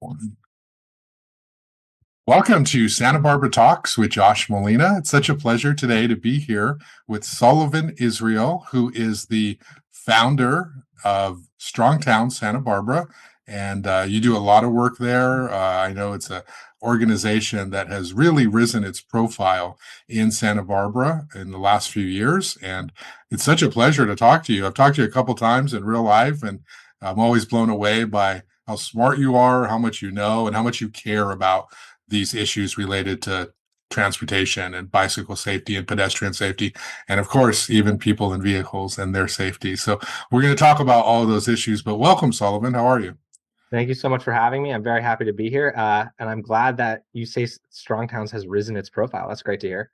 One. Welcome to Santa Barbara Talks with Josh Molina. It's such a pleasure today to be here with Sullivan Israel, who is the founder of Strong Town Santa Barbara. And you do a lot of work there. I know it's an organization that has really risen its profile in Santa Barbara in the last few years. And it's such a pleasure to talk to you. I've talked to you a couple times in real life, and I'm always blown away by how smart you are, how much you know, and how much you care about these issues related to transportation and bicycle safety and pedestrian safety, and of course, even people in vehicles and their safety. So we're going to talk about all of those issues, but welcome, Sullivan. How are you? Thank you so much for having me. I'm very happy to be here. And I'm glad that you say Strong Towns has risen its profile. That's great to hear.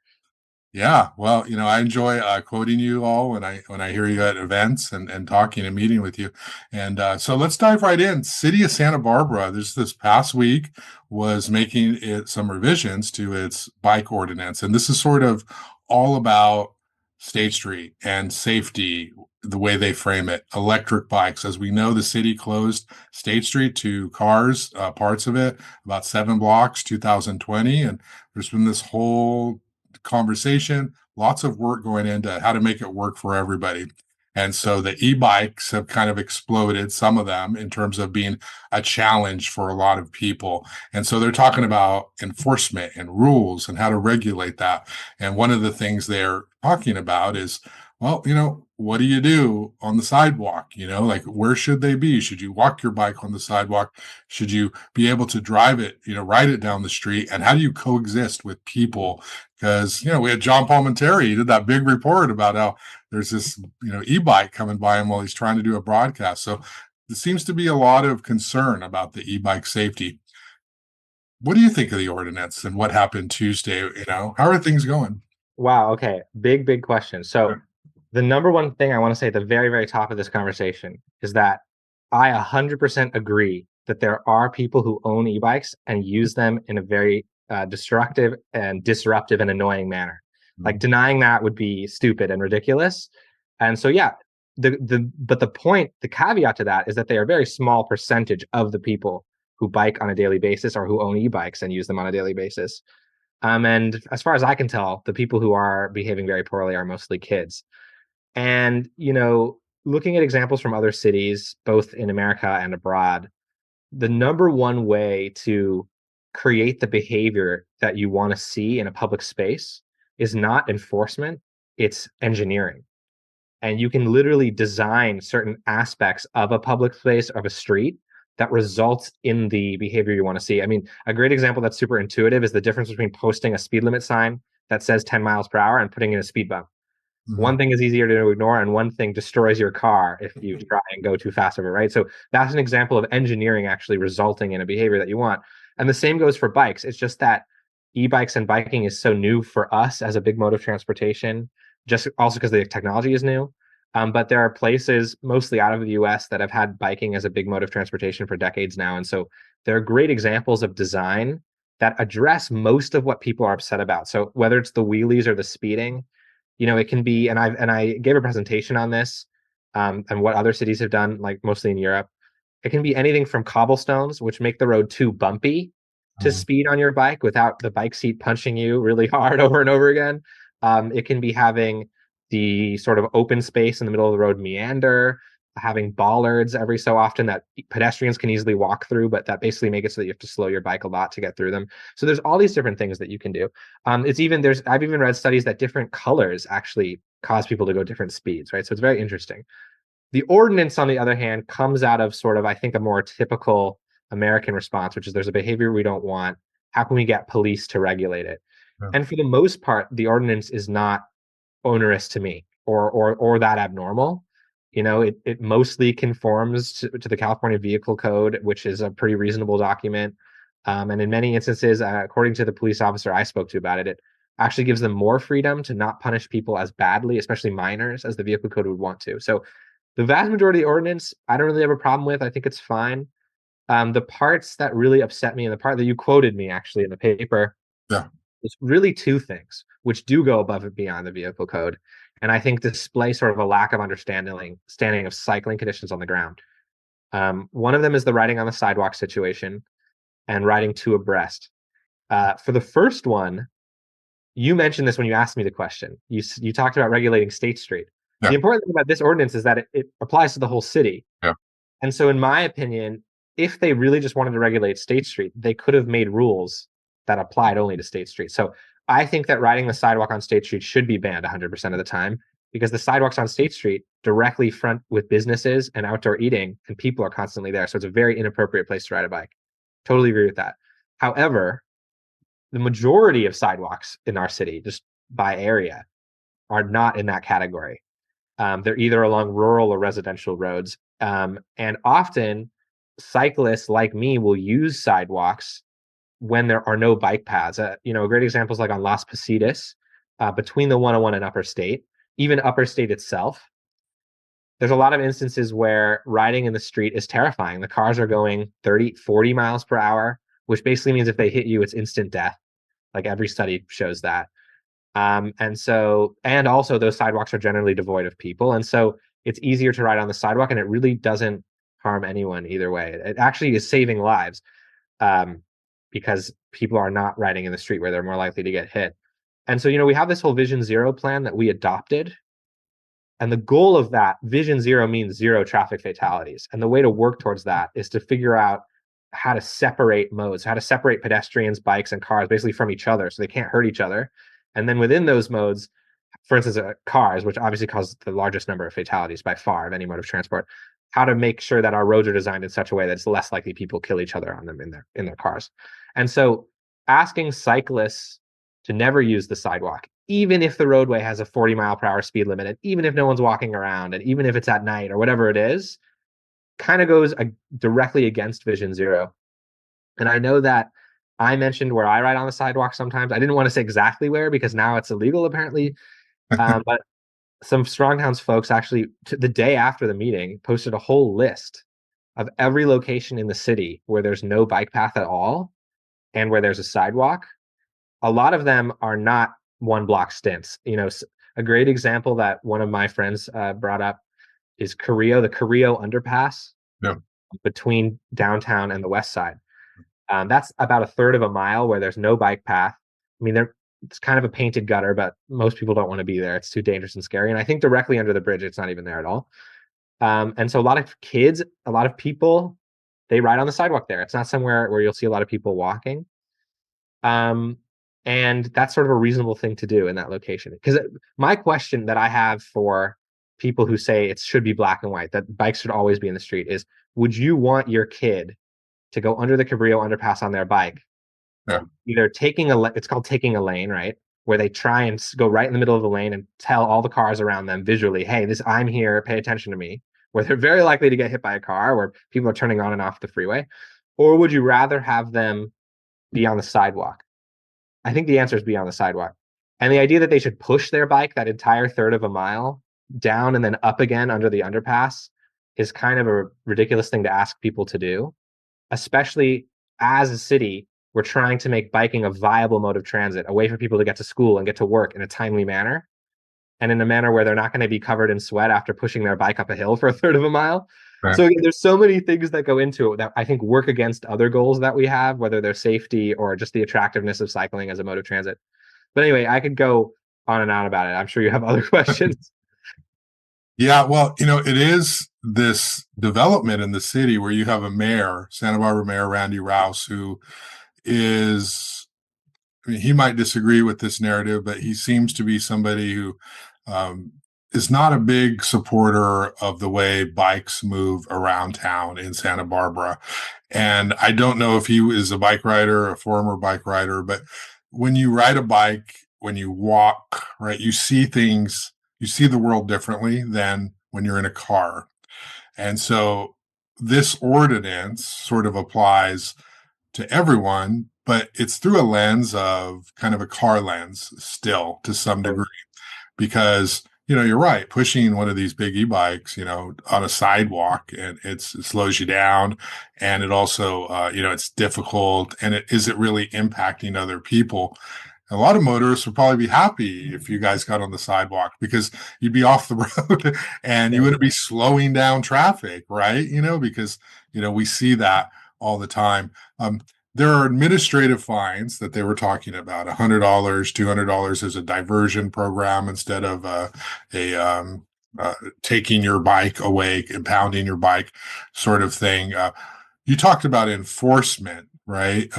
Yeah, well, I enjoy quoting you all when I hear you at events and talking and meeting with you. And so let's dive right in. City of Santa Barbara, this past week was making some revisions to its bike ordinance, and this is sort of all about State Street and safety. The way they frame it, electric bikes. As we know, the city closed State Street to cars, parts of it, about 7 blocks, 2020, and there's been this whole conversation, lots of work going into how to make it work for everybody. And so the e-bikes have kind of exploded, some of them, in terms of being a challenge for a lot of people. And so they're talking about enforcement and rules and how to regulate that. And one of the things they're talking about is, well, what do you do on the sidewalk? Like, where should they be? Should you walk your bike on the sidewalk? Should you be able to drive it, ride it down the street? And how do you coexist with people? Because, we had John Palmentary, he did that big report about how there's this, e-bike coming by him while he's trying to do a broadcast. So there seems to be a lot of concern about the e-bike safety. What do you think of the ordinance and what happened Tuesday? How are things going? Wow. Okay. Big question. So the number one thing I want to say at the very, very top of this conversation is that I 100% agree that there are people who own e-bikes and use them in a very destructive and disruptive and annoying manner. Like, Mhm. denying that would be stupid and ridiculous. And so, yeah, but the caveat to that is that they are a very small percentage of the people who bike on a daily basis or who own e-bikes and use them on a daily basis. And as far as I can tell, the people who are behaving very poorly are mostly kids. And, looking at examples from other cities, both in America and abroad, the number one way to create the behavior that you want to see in a public space is not enforcement, it's engineering. And you can literally design certain aspects of a public space, of a street, that results in the behavior you want to see. I mean, a great example that's super intuitive is the difference between posting a speed limit sign that says 10 miles per hour and putting in a speed bump. One Mhm. thing is easier to ignore, and one thing destroys your car if you try and go too fast over it, right? So that's an example of engineering actually resulting in a behavior that you want. And the same goes for bikes. It's just that e-bikes and biking is so new for us as a big mode of transportation, just also because the technology is new. But there are places, mostly out of the US, that have had biking as a big mode of transportation for decades now. And so there are great examples of design that address most of what people are upset about. So whether it's the wheelies or the speeding, it can be, and I gave a presentation on this, and what other cities have done, like mostly in Europe. It can be anything from cobblestones, which make the road too bumpy to Mhm. speed on your bike without the bike seat punching you really hard over and over again. It can be having the sort of open space in the middle of the road meander, having bollards every so often that pedestrians can easily walk through, but that basically make it so that you have to slow your bike a lot to get through them. So there's all these different things that you can do. I've even read studies that different colors actually cause people to go different speeds, right? So it's very interesting. The ordinance, on the other hand, comes out of sort of, I think, a more typical American response, which is there's a behavior we don't want. How can we get police to regulate it? Yeah. And for the most part, the ordinance is not onerous to me or that abnormal. It mostly conforms to the California Vehicle Code, which is a pretty reasonable document. And in many instances, according to the police officer I spoke to about it, it actually gives them more freedom to not punish people as badly, especially minors, as the vehicle code would want to. So the vast majority of the ordinance, I don't really have a problem with. I think it's fine. The parts that really upset me, and the part that you quoted me actually in the paper, Yeah. is really two things, which do go above and beyond the vehicle code, and I think display sort of a lack of understanding of cycling conditions on the ground. One of them is the riding on the sidewalk situation. and riding two abreast. For the first one, you mentioned this when you asked me the question. You talked about regulating State Street. The Yeah. important thing about this ordinance is that it applies to the whole city. Yeah. And so, in my opinion, if they really just wanted to regulate State Street, they could have made rules that applied only to State Street. So I think that riding the sidewalk on State Street should be banned 100% of the time because the sidewalks on State Street directly front with businesses and outdoor eating, and people are constantly there. So it's a very inappropriate place to ride a bike. Totally agree with that. However, the majority of sidewalks in our city, just by area, are not in that category. They're either along rural or residential roads. And often cyclists like me will use sidewalks when there are no bike paths. A great example is like on Las Positas, between the 101 and Upper State, even Upper State itself. There's a lot of instances where riding in the street is terrifying. The cars are going 30, 40 miles per hour, which basically means if they hit you, it's instant death. Like every study shows that. And also those sidewalks are generally devoid of people. And so it's easier to ride on the sidewalk and it really doesn't harm anyone either way. It actually is saving lives because people are not riding in the street where they're more likely to get hit. And so, we have this whole Vision Zero plan that we adopted. And the goal of that Vision Zero means zero traffic fatalities. And the way to work towards that is to figure out how to separate modes, how to separate pedestrians, bikes, and cars basically from each other so they can't hurt each other. And then within those modes, for instance, cars, which obviously cause the largest number of fatalities by far of any mode of transport, how to make sure that our roads are designed in such a way that it's less likely people kill each other on them in their cars. And so asking cyclists to never use the sidewalk, even if the roadway has a 40-mile-per-hour speed limit, and even if no one's walking around, and even if it's at night or whatever it is, kind of goes directly against Vision Zero. And I know that I mentioned where I ride on the sidewalk sometimes. I didn't want to say exactly where because now it's illegal apparently. But some Strong Towns folks actually, the day after the meeting, posted a whole list of every location in the city where there's no bike path at all and where there's a sidewalk. A lot of them are not one block stints. A great example that one of my friends brought up is the Carrillo underpass Yeah. between downtown and the west side. That's about a third of a mile where there's no bike path. I mean, it's kind of a painted gutter, but most people don't want to be there. It's too dangerous and scary. And I think directly under the bridge, it's not even there at all. And so a lot of kids, a lot of people, they ride on the sidewalk there. It's not somewhere where you'll see a lot of people walking. And that's sort of a reasonable thing to do in that location. Because my question that I have for people who say it should be black and white, that bikes should always be in the street, is would you want your kid to go under the Cabrillo underpass on their bike? Yeah. Either it's called taking a lane, right? Where they try and go right in the middle of the lane and tell all the cars around them visually, hey, I'm here, pay attention to me, where they're very likely to get hit by a car, where people are turning on and off the freeway. Or would you rather have them be on the sidewalk? I think the answer is be on the sidewalk. And the idea that they should push their bike that entire third of a mile down and then up again under the underpass is kind of a ridiculous thing to ask people to do, especially as a city. We're trying to make biking a viable mode of transit, a way for people to get to school and get to work in a timely manner, and in a manner where they're not going to be covered in sweat after pushing their bike up a hill for a third of a mile. Right. So again, there's so many things that go into it that I think work against other goals that we have, whether they're safety or just the attractiveness of cycling as a mode of transit. But anyway, I could go on and on about it. I'm sure you have other questions. Yeah, well, it is this development in the city where you have a mayor, Santa Barbara Mayor Randy Rouse, who he might disagree with this narrative, but he seems to be somebody who is not a big supporter of the way bikes move around town in Santa Barbara. And I don't know if he is a bike rider, a former bike rider, but when you ride a bike, when you walk, right, you see things, you see the world differently than when you're in a car. And so this ordinance sort of applies to everyone, but it's through a lens of kind of a car lens still to some degree, because you're right, pushing one of these big e-bikes on a sidewalk, and it slows you down, and it also it's difficult, and is it really impacting other people? A lot of motorists would probably be happy if you guys got on the sidewalk, because you'd be off the road and you wouldn't be slowing down traffic, right? Because we see that all the time. there are administrative fines that they were talking about, $100, $200 as a diversion program instead of a taking your bike away, impounding your bike sort of thing. You talked about enforcement, right?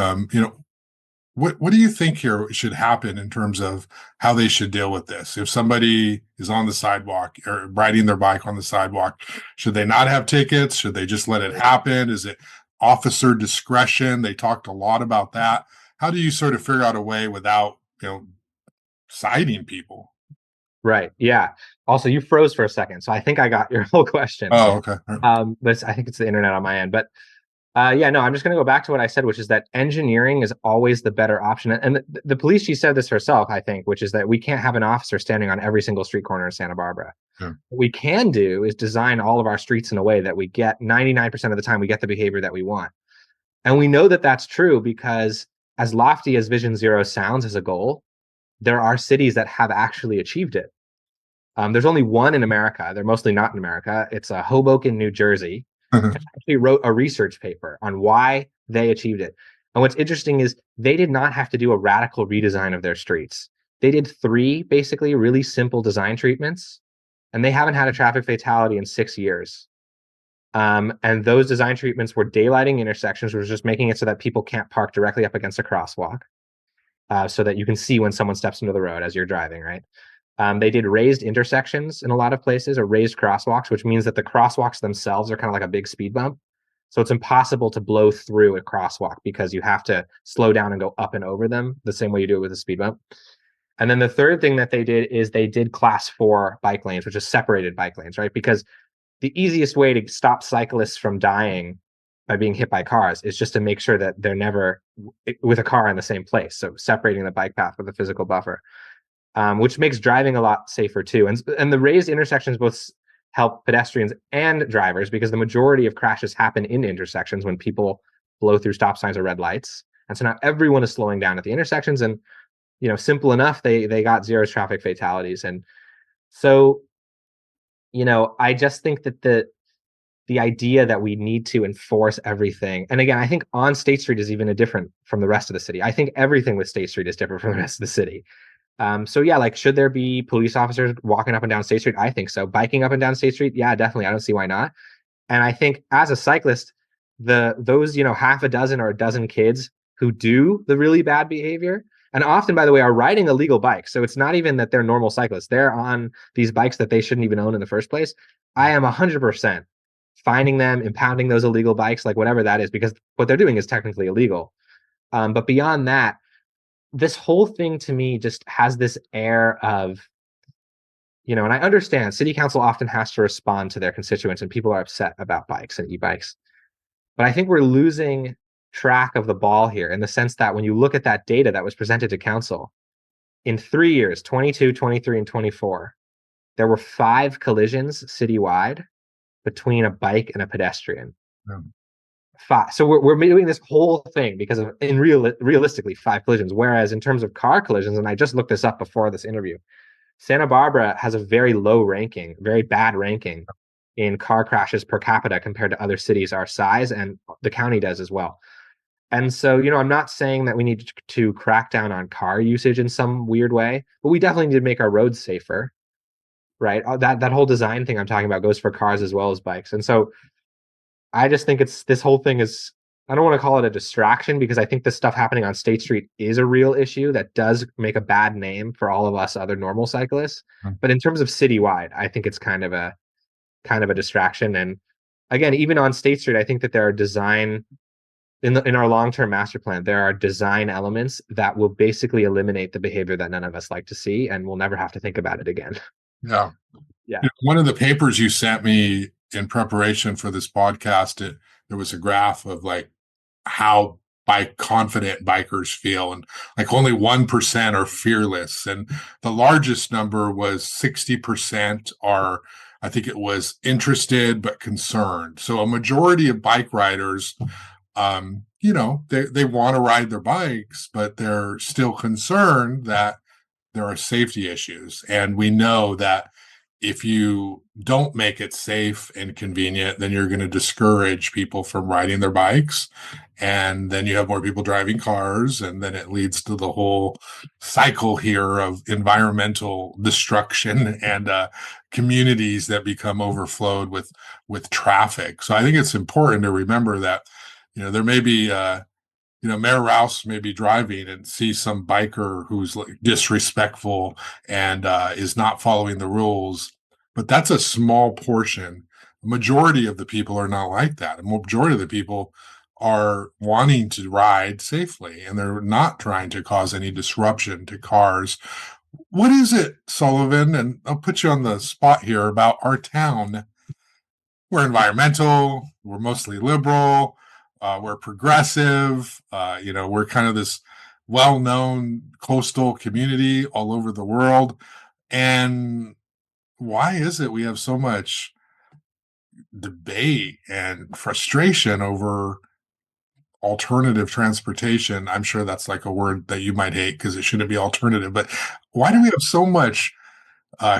What do you think here should happen in terms of how they should deal with this? If somebody is on the sidewalk or riding their bike on the sidewalk, should they not have tickets? Should they just let it happen? Is it officer discretion? They talked a lot about that. How do you sort of figure out a way without, citing people? Right. Yeah. Also, you froze for a second, so I think I got your whole question. Oh, okay. But I think it's the internet on my end. But yeah, no, I'm just going to go back to what I said, which is that engineering is always the better option. And the police chief said this herself, I think, which is that we can't have an officer standing on every single street corner in Santa Barbara. Yeah. What we can do is design all of our streets in a way that we get 99% of the time, we get the behavior that we want. And we know that that's true because as lofty as Vision Zero sounds as a goal, there are cities that have actually achieved it. There's only one in America. They're mostly not in America. It's Hoboken, New Jersey. Actually wrote a research paper on why they achieved it. And what's interesting is they did not have to do a radical redesign of their streets. They did three basically really simple design treatments, and they haven't had a traffic fatality in 6 years. And those design treatments were daylighting intersections, which was just making it so that people can't park directly up against a crosswalk, so that you can see when someone steps into the road as you're driving, right? They did raised intersections in a lot of places, or raised crosswalks, which means that the crosswalks themselves are kind of like a big speed bump. So it's impossible to blow through a crosswalk because you have to slow down and go up and over them the same way you do it with a speed bump. And then the third thing that they did is they did class 4 bike lanes, which is separated bike lanes, right? Because the easiest way to stop cyclists from dying by being hit by cars is just to make sure that they're never with a car in the same place. So separating the bike path with a physical buffer. Which makes driving a lot safer too. And the raised intersections both help pedestrians and drivers because the majority of crashes happen in intersections when people blow through stop signs or red lights. And so now everyone is slowing down at the intersections, and simple enough, they got 0 traffic fatalities. And so, I just think that the idea that we need to enforce everything, and again, I think on State Street is even a different from the rest of the city. I think everything with State Street is different from the rest of the city. So yeah, like, should there be police officers walking up and down State Street? I think so. Biking up and down State Street? Yeah, definitely. I don't see why not. And I think as a cyclist, those half a dozen or a dozen kids who do the really bad behavior, and often, by the way, are riding illegal bikes. So it's not even that they're normal cyclists. They're on these bikes that they shouldn't even own in the first place. I am 100% finding them, impounding those illegal bikes, like whatever that is, because what they're doing is technically illegal. But beyond that, this whole thing to me just has this air of, and I understand city council often has to respond to their constituents and people are upset about bikes and e-bikes. But I think we're losing track of the ball here in the sense that when you look at that data that was presented to council, in 3 years, 22, 23, and 24, there were 5 collisions citywide between a bike and a pedestrian. Yeah. 5. So we're doing this whole thing because of realistically 5 collisions. Whereas in terms of car collisions, and I just looked this up before this interview, Santa Barbara has a very low ranking, very bad ranking in car crashes per capita compared to other cities our size, and the county does as well. And so, I'm not saying that we need to crack down on car usage in some weird way, but we definitely need to make our roads safer, right? That whole design thing I'm talking about goes for cars as well as bikes. And so I just think this whole thing is, I don't want to call it a distraction because I think this stuff happening on State Street is a real issue that does make a bad name for all of us other normal cyclists. But in terms of citywide, I think it's kind of a distraction. And again, even on State Street, I think that there are design in our long-term master plan, there are design elements that will basically eliminate the behavior that none of us like to see, and we'll never have to think about it again. Yeah. Yeah. One of the papers you sent me in preparation for this podcast, there was a graph of like how confident bikers feel, and like only 1% are fearless, and the largest number was 60% are, I think it was, interested but concerned. So a majority of bike riders, they want to ride their bikes, but they're still concerned that there are safety issues. And we know that if you don't make it safe and convenient, then you're going to discourage people from riding their bikes. And then you have more people driving cars. And then it leads to the whole cycle here of environmental destruction and communities that become overflowed with traffic. So I think it's important to remember that, there may be, Mayor Rouse may be driving and see some biker who's like disrespectful and is not following the rules, but that's a small portion. The majority of the people are not like that. The majority of the people are wanting to ride safely and they're not trying to cause any disruption to cars. What is it, Sullivan? And I'll put you on the spot here about our town. We're environmental, we're mostly liberal, we're progressive, we're kind of this well-known coastal community all over the world. And why is it we have so much debate and frustration over alternative transportation? I'm sure that's like a word that you might hate because it shouldn't be alternative, but why do we have so much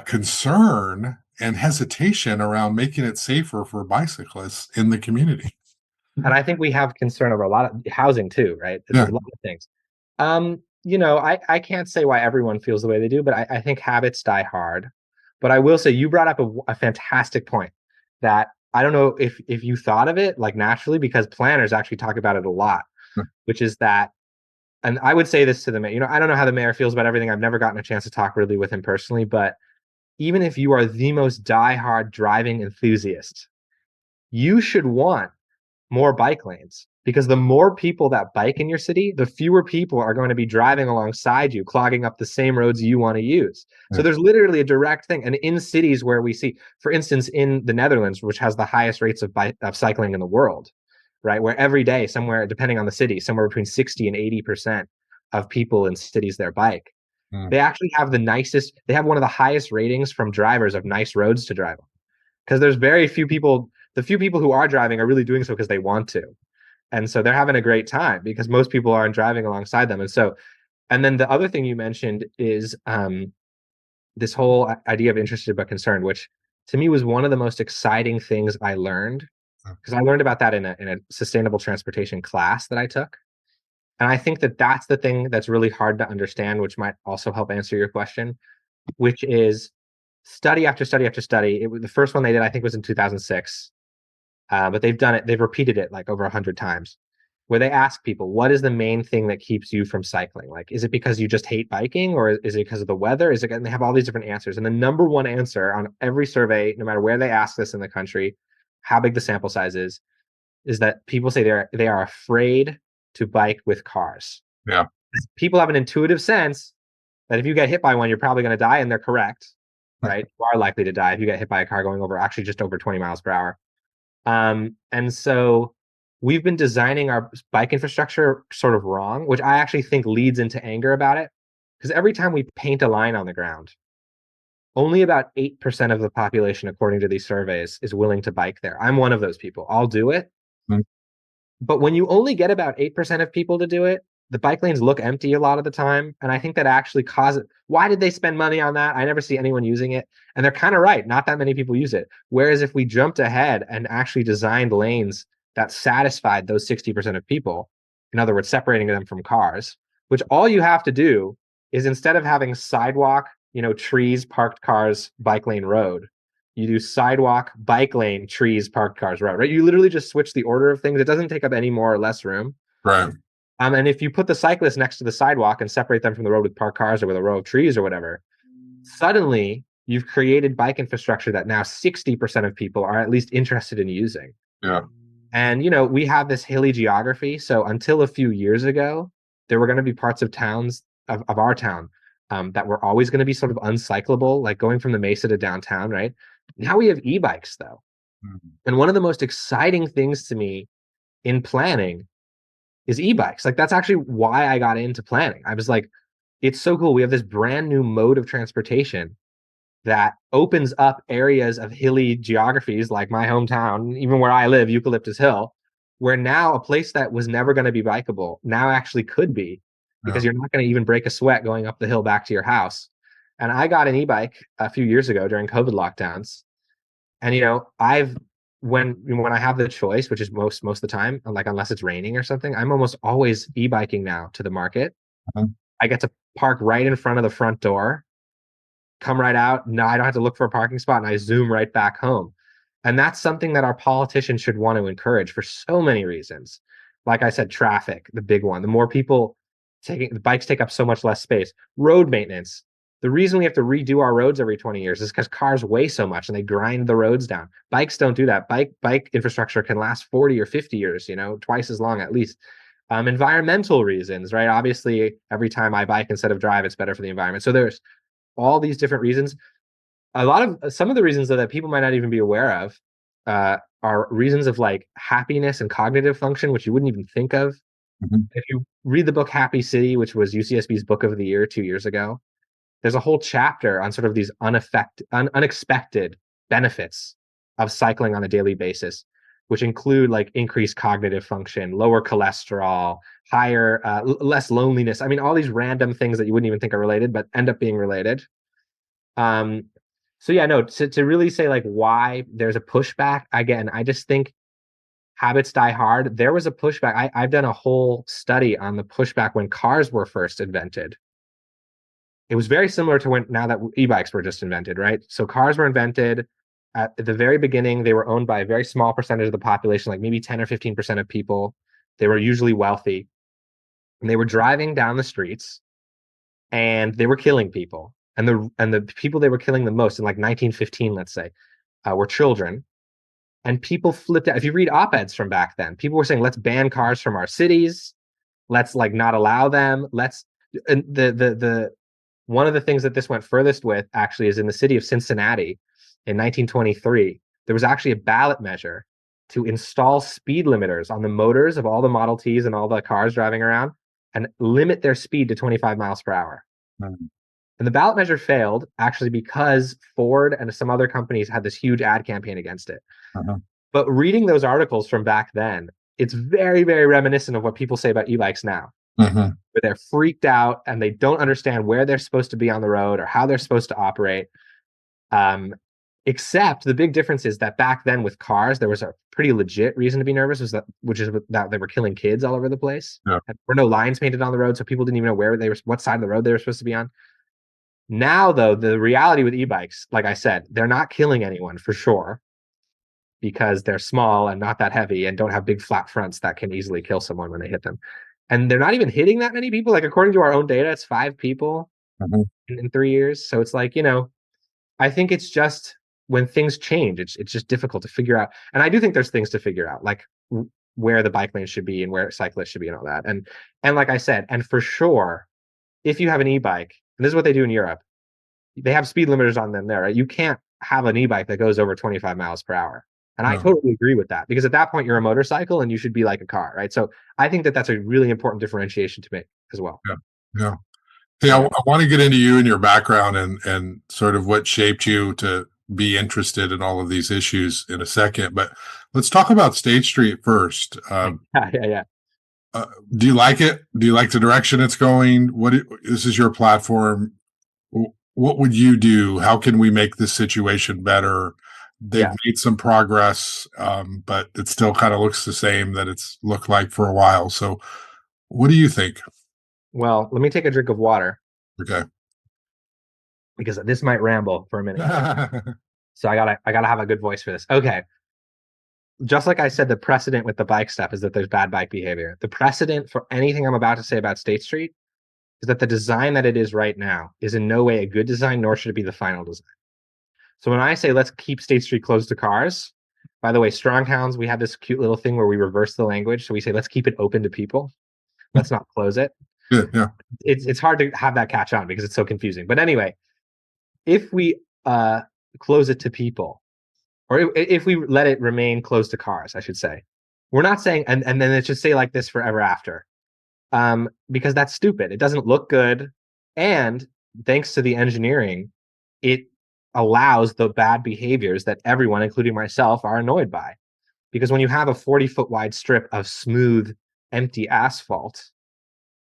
concern and hesitation around making it safer for bicyclists in the community? And I think we have concern over a lot of housing too, right? There's Yeah. a lot of things. I can't say why everyone feels the way they do, but I think habits die hard. But I will say you brought up a fantastic point that I don't know if you thought of it like naturally, because planners actually talk about it a lot, which is that, and I would say this to the mayor, I don't know how the mayor feels about everything. I've never gotten a chance to talk really with him personally, but even if you are the most diehard driving enthusiast, you should want more bike lanes, because the more people that bike in your city, the fewer people are going to be driving alongside you, clogging up the same roads you want to use. So Yeah. there's literally a direct thing. And in cities where we see, for instance, in the Netherlands, which has the highest rates of cycling in the world, right, where every day, somewhere, depending on the city, somewhere between 60 and 80% of people in cities there bike. Mm. They actually have they have one of the highest ratings from drivers of nice roads to drive on, because there's very few people. The few people who are driving are really doing so because they want to, and so they're having a great time because most people aren't driving alongside them. And then the other thing you mentioned is this whole idea of interested but concerned, which to me was one of the most exciting things I learned, because I learned about that in a sustainable transportation class that I took. And I think that that's the thing that's really hard to understand, which might also help answer your question, which is study after study after study. The first one they did, I think, was in 2006. But they've repeated it like over 100 times, where they ask people, what is the main thing that keeps you from cycling? Like, is it because you just hate biking, or is it because of the weather? And they have all these different answers. And the number one answer on every survey, no matter where they ask this in the country, how big the sample size is that people say they are afraid to bike with cars. Yeah. People have an intuitive sense that if you get hit by one, you're probably going to die, and they're correct, right? You are likely to die if you get hit by a car going actually just over 20 miles per hour. And so we've been designing our bike infrastructure sort of wrong, which I actually think leads into anger about it. Because every time we paint a line on the ground, only about 8% of the population, according to these surveys, is willing to bike there. I'm one of those people. I'll do it. Mm. But when you only get about 8% of people to do it, the bike lanes look empty a lot of the time. And I think that actually causes, why did they spend money on that? I never see anyone using it. And they're kind of right. Not that many people use it. Whereas if we jumped ahead and actually designed lanes that satisfied those 60% of people, in other words, separating them from cars, which all you have to do is, instead of having sidewalk, trees, parked cars, bike lane, road, you do sidewalk, bike lane, trees, parked cars, road, right? You literally just switch the order of things. It doesn't take up any more or less room. Right. And if you put the cyclists next to the sidewalk and separate them from the road with parked cars or with a row of trees or whatever, suddenly you've created bike infrastructure that now 60% of people are at least interested in using. Yeah. And, we have this hilly geography. So until a few years ago, there were going to be parts of towns of our town that were always going to be sort of uncyclable, like going from the Mesa to downtown, right? Now we have e-bikes, though. Mm-hmm. And one of the most exciting things to me in planning is e-bikes. Like, that's actually why I got into planning. I was like, it's so cool. We have this brand new mode of transportation that opens up areas of hilly geographies like my hometown, even where I live, Eucalyptus Hill, where now a place that was never going to be bikeable now actually could be, because Yeah. you're not going to even break a sweat going up the hill back to your house. And I got an e-bike a few years ago during COVID lockdowns. And I've when I have the choice, which is most of the time, like unless it's raining or something, I'm almost always e-biking now to the market. Mhm. I get to park right in front of the front door, come right out. No, I don't have to look for a parking spot, and I zoom right back home. And that's something that our politicians should want to encourage for so many reasons. Like I said, traffic, the big one. The more people taking the bikes take up so much less space. Road maintenance. The reason we have to redo our roads every 20 years is because cars weigh so much and they grind the roads down. Bikes don't do that. Bike infrastructure can last 40 or 50 years, twice as long at least. Environmental reasons, right? Obviously, every time I bike instead of drive, it's better for the environment. So there's all these different reasons. Some of the reasons that people might not even be aware of are reasons of like happiness and cognitive function, which you wouldn't even think of. Mhm. If you read the book Happy City, which was UCSB's book of the year 2 years ago, there's a whole chapter on sort of these unexpected benefits of cycling on a daily basis, which include like increased cognitive function, lower cholesterol, higher, less loneliness. I mean, all these random things that you wouldn't even think are related, but end up being related. Um, so yeah, no, to really say like why there's a pushback, again, I just think habits die hard. There was a pushback. I've done a whole study on the pushback when cars were first invented. It was very similar to when now that e-bikes were just invented, right? So cars were invented at the very beginning. They were owned by a very small percentage of the population, like maybe 10 or 15% of people. They were usually wealthy, and they were driving down the streets and they were killing people. And the people they were killing the most in like 1915, let's say, were children. And people flipped out. If you read op-eds from back then, people were saying, let's ban cars from our cities. Let's like not allow them. Let's and the one of the things that this went furthest with actually is in the city of Cincinnati in 1923. There was actually a ballot measure to install speed limiters on the motors of all the Model Ts and all the cars driving around and limit their speed to 25 miles per hour. Mhm. And the ballot measure failed actually because Ford and some other companies had this huge ad campaign against it. Uh-huh. But reading those articles from back then, it's very, very reminiscent of what people say about e-bikes now, Mhm. where they're freaked out and they don't understand where they're supposed to be on the road or how they're supposed to operate. Um, except the big difference is that back then with cars, there was a pretty legit reason to be nervous, which is that they were killing kids all over the place. Yeah. And there were no lines painted on the road, so people didn't even know what side of the road they were supposed to be on. Now, though, the reality with e-bikes, like I said, they're not killing anyone for sure because they're small and not that heavy and don't have big flat fronts that can easily kill someone when they hit them. And they're not even hitting that many people. Like according to our own data, it's 5 people Mhm. in 3 years. So it's like, I think it's just when things change, it's just difficult to figure out. And I do think there's things to figure out, like where the bike lane should be and where cyclists should be and all that. And like I said, and for sure, if you have an e-bike, and this is what they do in Europe, they have speed limiters on them there, right? You can't have an e-bike that goes over 25 miles per hour. And I Yeah. totally agree with that because at that point you're a motorcycle and you should be like a car, right? So I think that that's a really important differentiation to make as well. Yeah. Yeah. Hey, Yeah. I want to get into you and your background and sort of what shaped you to be interested in all of these issues in a second. But let's talk about State Street first. Yeah, yeah, yeah. Do you like it? Do you like the direction it's going? This is your platform. What would you do? How can we make this situation better? They've Yeah. made some progress, but it still kind of looks the same that it's looked like for a while. So, what do you think? Well, let me take a drink of water Okay. because this might ramble for a minute here. So I gotta have a good voice for this. Okay. Just like I said, the precedent with the bike stuff is that there's bad bike behavior. The precedent for anything I'm about to say about State Street is that the design that it is right now is in no way a good design, nor should it be the final design. So when I say let's keep State Street closed to cars, by the way, Stronghounds, we have this cute little thing where we reverse the language. So we say let's keep it open to people. Let's not close it. Good. Yeah. It's hard to have that catch on because it's so confusing. But anyway, if we close it to people, or if we let it remain closed to cars, I should say, we're not saying and then it should stay like this forever after. Because that's stupid. It doesn't look good. And thanks to the engineering, it allows the bad behaviors that everyone, including myself, are annoyed by. Because when you have a 40-foot wide strip of smooth, empty asphalt,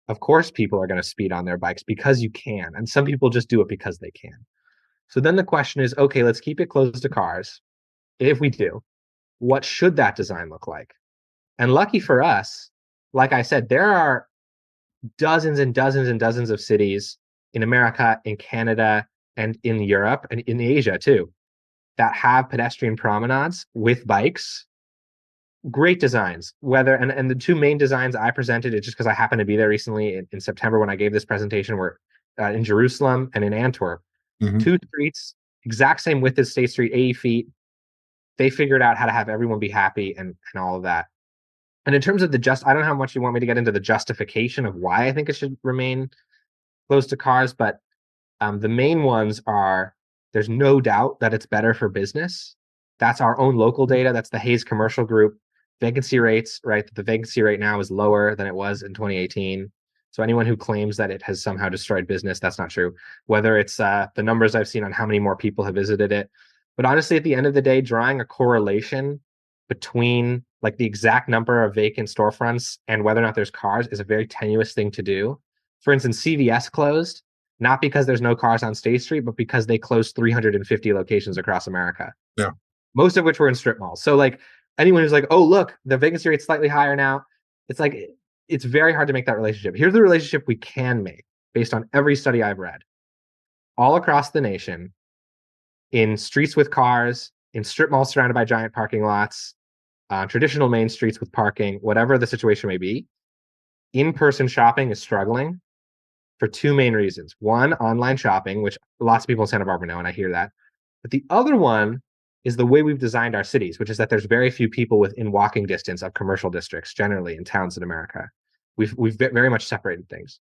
Of course, people are going to speed on their bikes because you can. And some people just do it because they can. So then the question is, okay, let's keep it close to cars. If we do, what should that design look like? And lucky for us, like I said, there are dozens and dozens and dozens of cities in America, in Canada, and in Europe, and in Asia too, that have pedestrian promenades with bikes. Great designs. And the two main designs I presented, it's just because I happened to be there recently in September when I gave this presentation, were in Jerusalem and in Antwerp. Hmm. Two streets, exact same width as State Street, 80 feet. They figured out how to have everyone be happy and all of that. And in terms of I don't know how much you want me to get into the justification of why I think it should remain close to cars, but the main ones are, there's no doubt that it's better for business. That's our own local data. That's the Hayes Commercial Group. Vacancy rates, right? The vacancy rate now is lower than it was in 2018. So anyone who claims that it has somehow destroyed business, that's not true. Whether it's the numbers I've seen on how many more people have visited it. But honestly, at the end of the day, drawing a correlation between like the exact number of vacant storefronts and whether or not there's cars is a very tenuous thing to do. For instance, CVS closed, not because there's no cars on State Street, but because they closed 350 locations across America, Yeah. most of which were in strip malls. So like anyone who's like, oh, look, the vacancy rate's slightly higher now, it's like, it's very hard to make that relationship. Here's the relationship we can make based on every study I've read. All across the nation, in streets with cars, in strip malls surrounded by giant parking lots, traditional main streets with parking, whatever the situation may be, in-person shopping is struggling for two main reasons. One, online shopping, which lots of people in Santa Barbara know, and I hear that. But the other one is the way we've designed our cities, which is that there's very few people within walking distance of commercial districts, generally in towns in America. We've very much separated things.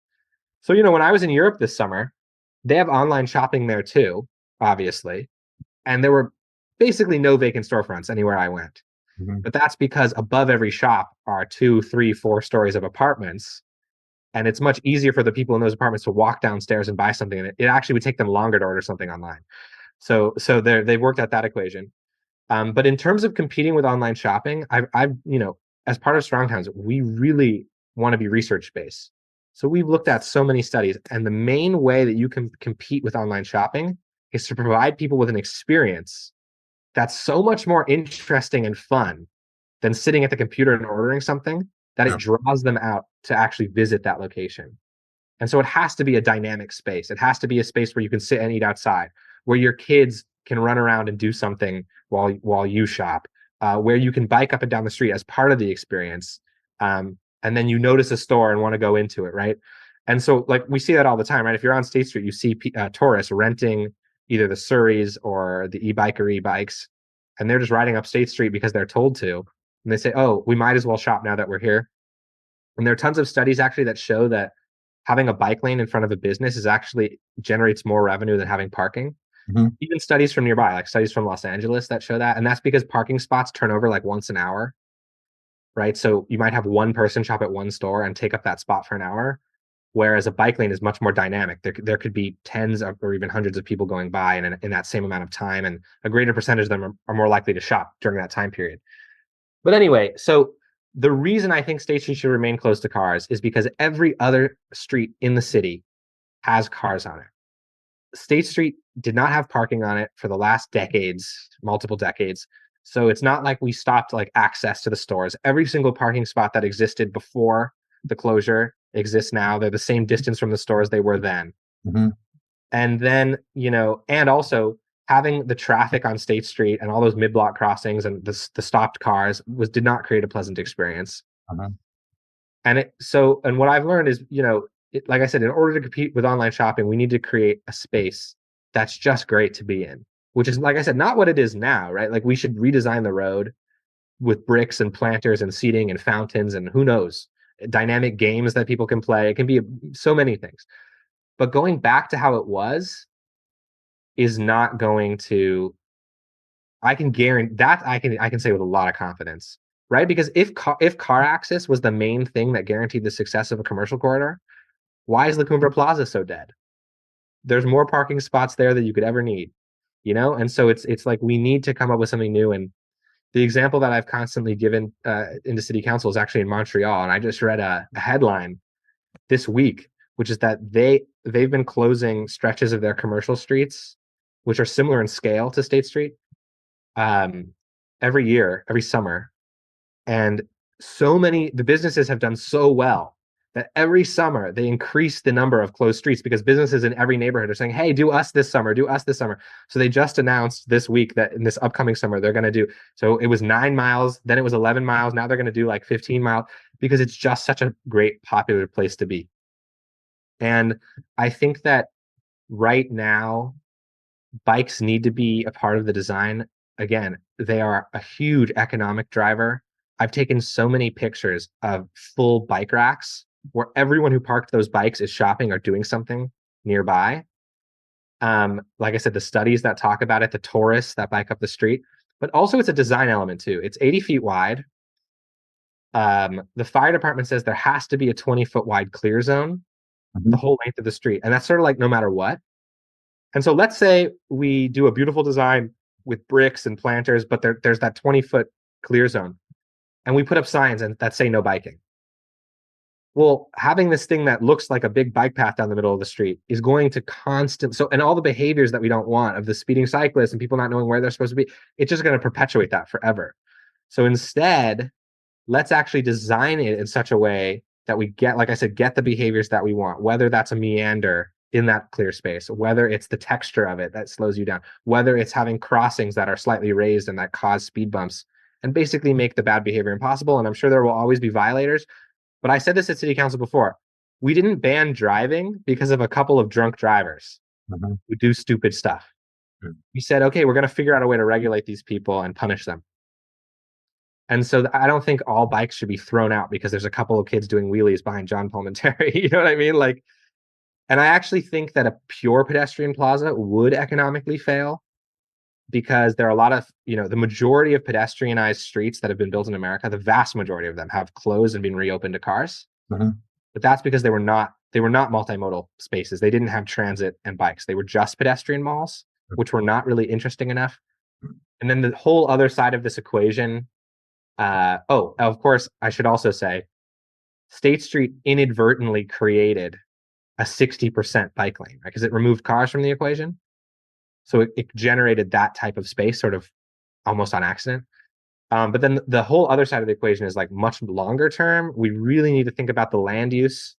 So, when I was in Europe this summer, they have online shopping there too, obviously. And there were basically no vacant storefronts anywhere I went. Hmm. But that's because above every shop are 2, 3, 4 stories of apartments. And it's much easier for the people in those apartments to walk downstairs and buy something. And it actually would take them longer to order something online. So they've worked out that equation. But in terms of competing with online shopping, I've as part of Strong Towns, we really want to be research based. So we've looked at so many studies, and the main way that you can compete with online shopping is to provide people with an experience that's so much more interesting and fun than sitting at the computer and ordering something, that it Yeah. draws them out to actually visit that location. And so it has to be a dynamic space. It has to be a space where you can sit and eat outside, where your kids can run around and do something while you shop, where you can bike up and down the street as part of the experience. And then you notice a store and want to go into it, right? And so, like, we see that all the time, right? If you're on State Street, you see tourists renting either the Surreys or the e-bike or e-bikes, and they're just riding up State Street because they're told to. And they say, oh, we might as well shop now that we're here. And there are tons of studies actually that show that having a bike lane in front of a business is actually generates more revenue than having parking. Hmm. Even studies from nearby, like studies from Los Angeles, that show that. And that's because parking spots turn over like once an hour, right? So you might have one person shop at one store and take up that spot for an hour, whereas a bike lane is much more dynamic. There could be tens of, or even hundreds of people going by in that same amount of time, and a greater percentage of them are more likely to shop during that time period. But anyway, so the reason I think State Street should remain closed to cars is because every other street in the city has cars on it. State Street did not have parking on it for the last decades, multiple decades. So it's not like we stopped like access to the stores. Every single parking spot that existed before the closure exists now. They're the same distance from the stores they were then. Hmm. And then, and also having the traffic on State Street and all those mid-block crossings and the stopped cars did not create a pleasant experience. Uh-huh. And what I've learned is, like I said, in order to compete with online shopping, we need to create a space that's just great to be in, which is, like I said, not what it is now, right? Like, we should redesign the road with bricks and planters and seating and fountains and who knows, dynamic games that people can play. It can be so many things. But going back to how it was is not going to, I can guarantee that I can say with a lot of confidence, right? Because if car access was the main thing that guaranteed the success of a commercial corridor, why is La Cumbre Plaza so dead? There's more parking spots there than you could ever need, And so it's like we need to come up with something new. And the example that I've constantly given into city council is actually in Montreal. And I just read a headline this week, which is that they've been closing stretches of their commercial streets, which are similar in scale to State Street, um, every year, every summer. And the businesses have done so well that every summer they increase the number of closed streets because businesses in every neighborhood are saying, hey, do us this summer, do us this summer. So they just announced this week that in this upcoming summer, they're going to do, so it was 9 miles, then it was 11 miles. Now they're going to do like 15 miles because it's just such a great, popular place to be. And I think that right now, bikes need to be a part of the design. Again, they are a huge economic driver. I've taken so many pictures of full bike racks where everyone who parked those bikes is shopping or doing something nearby. Like I said, the studies that talk about it, the tourists that bike up the street, but also it's a design element too. It's 80 feet wide. The fire department says there has to be a 20-foot wide clear zone the Mhm. whole length of the street. And that's sort of like no matter what. And so let's say we do a beautiful design with bricks and planters, but there's that 20-foot clear zone. And we put up signs that say no biking. Well, having this thing that looks like a big bike path down the middle of the street is going to and all the behaviors that we don't want of the speeding cyclists and people not knowing where they're supposed to be, it's just going to perpetuate that forever. So instead, let's actually design it in such a way that we get, like I said, get the behaviors that we want, whether that's a meander in that clear space, whether it's the texture of it that slows you down, whether it's having crossings that are slightly raised and that cause speed bumps, and basically make the bad behavior impossible. And I'm sure there will always be violators, but I said this at city council before. We didn't ban driving because of a couple of drunk drivers Mhm. who do stupid stuff. Good. We said, okay, we're going to figure out a way to regulate these people and punish them. And so I don't think all bikes should be thrown out because there's a couple of kids doing wheelies behind John Palmentary. You know what I mean? Like, and I actually think that a pure pedestrian plaza would economically fail because there are a lot of, the majority of pedestrianized streets that have been built in America, the vast majority of them have closed and been reopened to cars. Mhm. But that's because they were not multimodal spaces. They didn't have transit and bikes. They were just pedestrian malls, which were not really interesting enough. And then the whole other side of this equation, of course, I should also say State Street inadvertently created a 60% bike lane, right? Because it removed cars from the equation. So it generated that type of space sort of almost on accident. But then the whole other side of the equation is like much longer term. We really need to think about the land use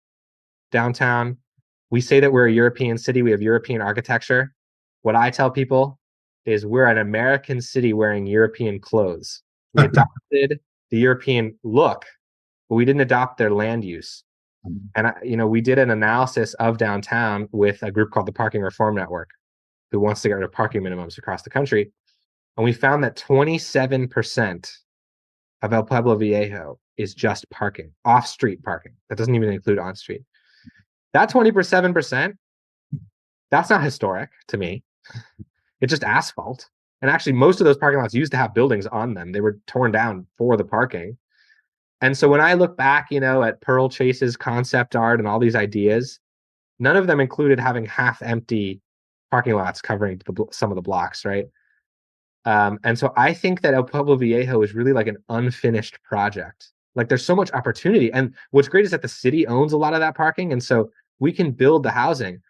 downtown. We say that we're a European city, we have European architecture. What I tell people is we're an American city wearing European clothes. We adopted the European look, but we didn't adopt their land use. And we did an analysis of downtown with a group called the Parking Reform Network, who wants to get rid of parking minimums across the country. And we found that 27% of El Pueblo Viejo is just parking, off-street parking. That doesn't even include on-street. That 27%, that's not historic to me. It's just asphalt. And actually, most of those parking lots used to have buildings on them. They were torn down for the parking. And so when I look back, at Pearl Chase's concept art and all these ideas, none of them included having half empty parking lots covering some of the blocks, right? And so I think that El Pueblo Viejo is really like an unfinished project. Like there's so much opportunity. And what's great is that the city owns a lot of that parking. And so we can build the housing.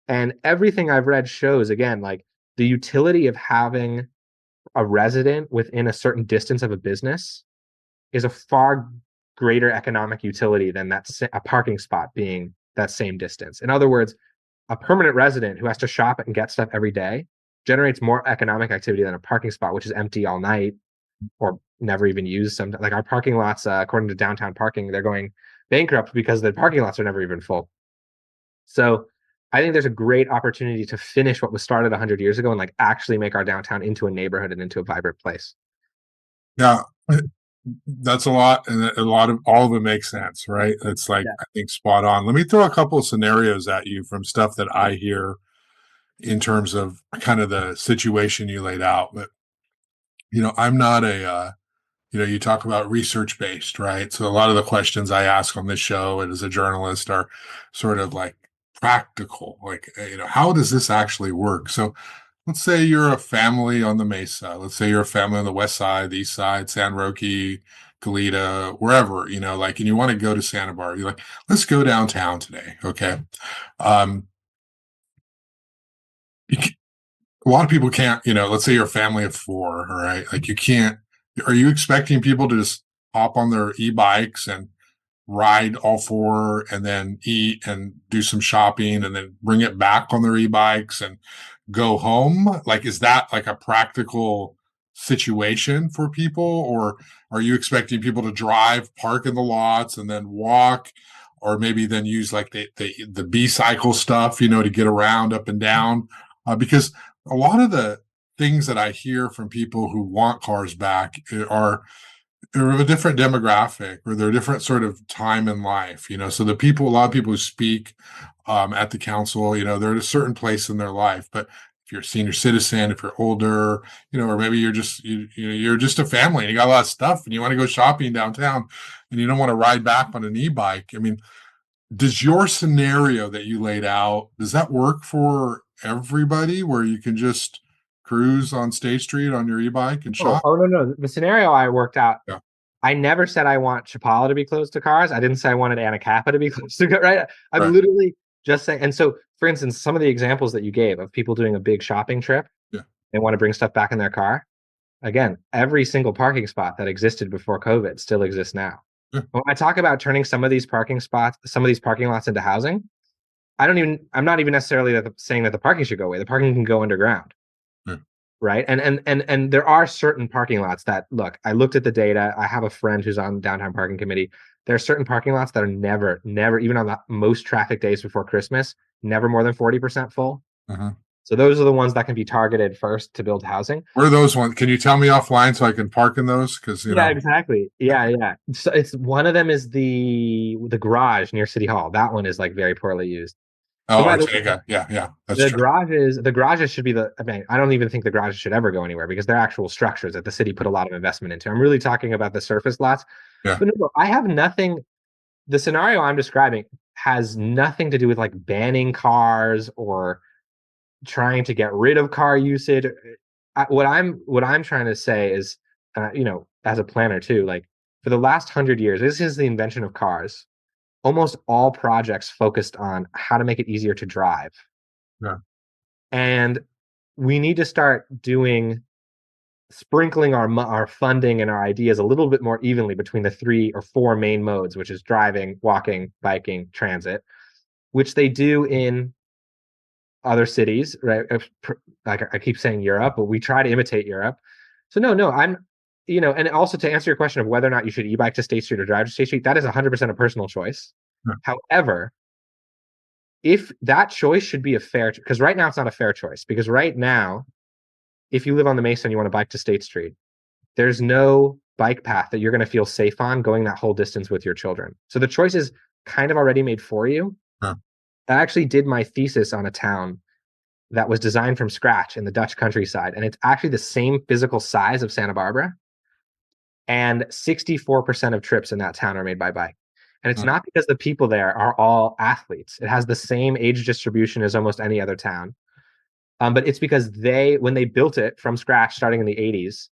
And everything I've read shows, again, like the utility of having a resident within a certain distance of a business is a far greater economic utility than a parking spot being that same distance. In other words, a permanent resident who has to shop and get stuff every day generates more economic activity than a parking spot, which is empty all night or never even used. Sometimes, like our parking lots, according to downtown parking, they're going bankrupt because the parking lots are never even full. So I think there's a great opportunity to finish what was started 100 years ago and like actually make our downtown into a neighborhood and into a vibrant place. Yeah, that's a lot, and a lot of all of it makes sense, right? It's like Yeah. I think spot on. Let me throw a couple of scenarios at you from stuff that I hear in terms of kind of the situation you laid out. But I'm not you talk about research based, right? So a lot of the questions I ask on this show and as a journalist are sort of like practical, like how does this actually work? So let's say you're a family on the Mesa. Let's say you're a family on the West Side, the East Side, San Roque, Goleta, wherever, like, and you want to go to Santa Barbara, you're like, let's go downtown today. Okay. Um, a lot of people can't, let's say you're a family of four, all right? Like, you can't, are you expecting people to just hop on their e-bikes and ride all four and then eat and do some shopping and then bring it back on their e-bikes and go home? Like, is that like a practical situation for people? Or are you expecting people to drive, park in the lots, and then walk? Or maybe then use like the B-cycle stuff, to get around up and down? Because a lot of the things that I hear from people who want cars back are they're of a different demographic, or they're a different sort of time in life. So a lot of people who speak at the council, they're at a certain place in their life. But if you're a senior citizen, if you're older, or maybe you're just a family and you got a lot of stuff and you want to go shopping downtown and you don't want to ride back on an e-bike. I mean, does your scenario that you laid out, does that work for everybody, where you can just cruise on State Street on your e-bike and Oh, shop? oh no. The scenario I worked out, Yeah, I never said I want Chapala to be close to cars. I didn't say I wanted Anacapa to be close to cars, right? I'm right. literally just saying. And so, for instance, some of the examples that you gave of people doing a big shopping trip, Yeah. they want to bring stuff back in their car. Again, every single parking spot that existed before COVID still exists now. Yeah. When I talk about turning some of these parking spots, some of these parking lots into housing, I'm not even necessarily saying that the parking should go away. The parking can go underground. Yeah. Right. And there are certain parking lots that, look, I looked at the data. I have a friend who's on the downtown parking committee. There are certain parking lots that are never, even on the most traffic days before Christmas, never more than 40% full. Uh-huh. So those are the ones that can be targeted first to build housing. Where are those ones? Can you tell me offline so I can park in those? Because Yeah, exactly. Yeah. So it's one of them is the garage near City Hall. That one is like very poorly used. But Oh, by the way, Ortega. Yeah, that's the true. garages should be I mean, I don't even think the garages should ever go anywhere because they're actual structures that the city put a lot of investment into. I'm really talking about the surface lots. Yeah, But no, I have nothing. The scenario I'm describing has nothing to do with like banning cars or trying to get rid of car usage. What I'm trying to say is, as a planner too, like for the last 100 years, this is the invention of cars. Almost all projects focused on how to make it easier to drive. yeah, And we need to start sprinkling our funding and our ideas a little bit more evenly between the 3 or 4 main modes, which is driving, walking, biking, transit, which they do in other cities, right? Like I keep saying Europe, but we try to imitate Europe. So no, and also to answer your question of whether or not you should e-bike to State Street or drive to State Street, that is 100% a personal choice. yeah, However, if that choice should be a fair, because right now it's not a fair choice, because right now, if you live on the Mesa and you want to bike to State Street, there's no bike path that you're going to feel safe on going that whole distance with your children. So the choice is kind of already made for you. yeah. I actually did my thesis on a town that was designed from scratch in the Dutch countryside, and it's actually the same physical size of Santa Barbara. And 64% of trips in that town are made by bike. And it's Yeah. not because the people there are all athletes. It has the same age distribution as almost any other town. But it's because when they built it from scratch, starting in the 80s,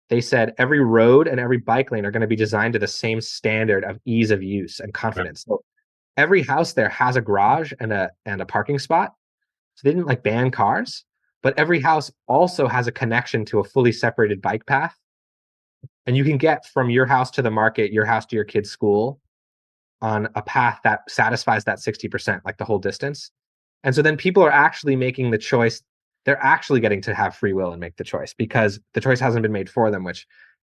they said every road and every bike lane are going to be designed to the same standard of ease of use and confidence. So every house there has a garage and a parking spot. So they didn't like ban cars, but every house also has a connection to a fully separated bike path. And you can get from your house to the market, your house to your kid's school on a path that satisfies that 60%, like the whole distance. And so then people are actually making the choice. They're actually getting to have free will and make the choice because the choice hasn't been made for them, which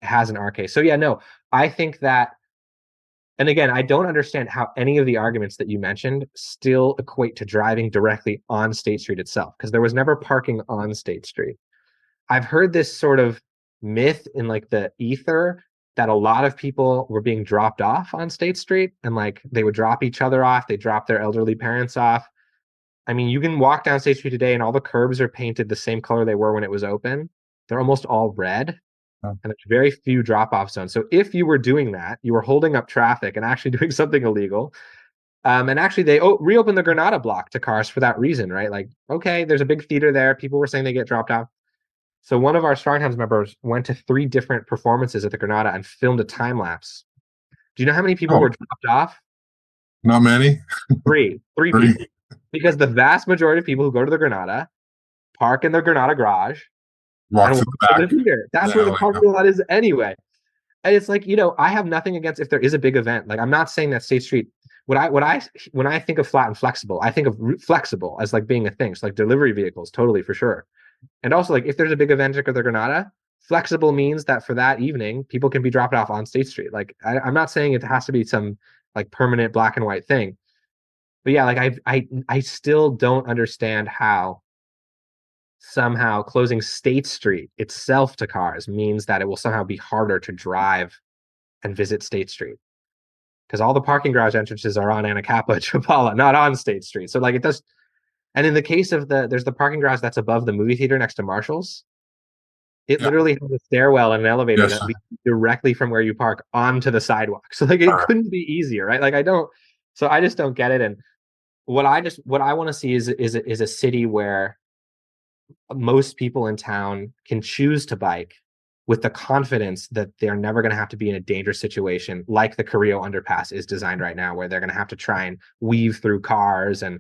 has in our case. So yeah, no, I think that, and again, I don't understand how any of the arguments that you mentioned still equate to driving directly on State Street itself, because there was never parking on State Street. I've heard this sort of myth in like the ether that a lot of people were being dropped off on State Street and like they would drop each other off. They drop their elderly parents off. I mean, you can walk down State Street today and all the curbs are painted the same color they were when it was open. They're almost all red Oh, and there's very few drop-off zones. So if you were doing that, you were holding up traffic and actually doing something illegal. And actually they reopened the Granada block to cars for that reason, right? Like, okay, there's a big theater there. People were saying they get dropped off. So one of our Strong Towns members went to 3 different performances at the Granada and filmed a time lapse. Do you know how many people Oh, were dropped off? not many. Three Three. people. Because the vast majority of people who go to the Granada park in the Granada garage Walk and to walk the to back the theater. of That's the where the alley. parking lot is anyway. And it's like, I have nothing against if there is a big event. Like I'm not saying that State Street. When I think of flat and flexible, I think of flexible as like being a thing. So like delivery vehicles, totally for sure. And also like if there's a big event at the Granada, flexible means that for that evening, people can be dropped off on State Street. Like I'm not saying it has to be some like permanent black and white thing. But yeah, like I still don't understand how somehow closing State Street itself to cars means that it will somehow be harder to drive and visit State Street because all the parking garage entrances are on Anacapa, Chapala, not on State Street. So like it does. And in the case of there's the parking garage that's above the movie theater next to Marshall's. It Yeah. literally has a stairwell and an elevator Yes. that leads directly from where you park onto the sidewalk. So like it couldn't be easier, right? Like I don't. So I just don't get it. And what I want to see is a city where most people in town can choose to bike with the confidence that they're never going to have to be in a dangerous situation like the Carrillo underpass is designed right now, where they're going to have to try and weave through cars and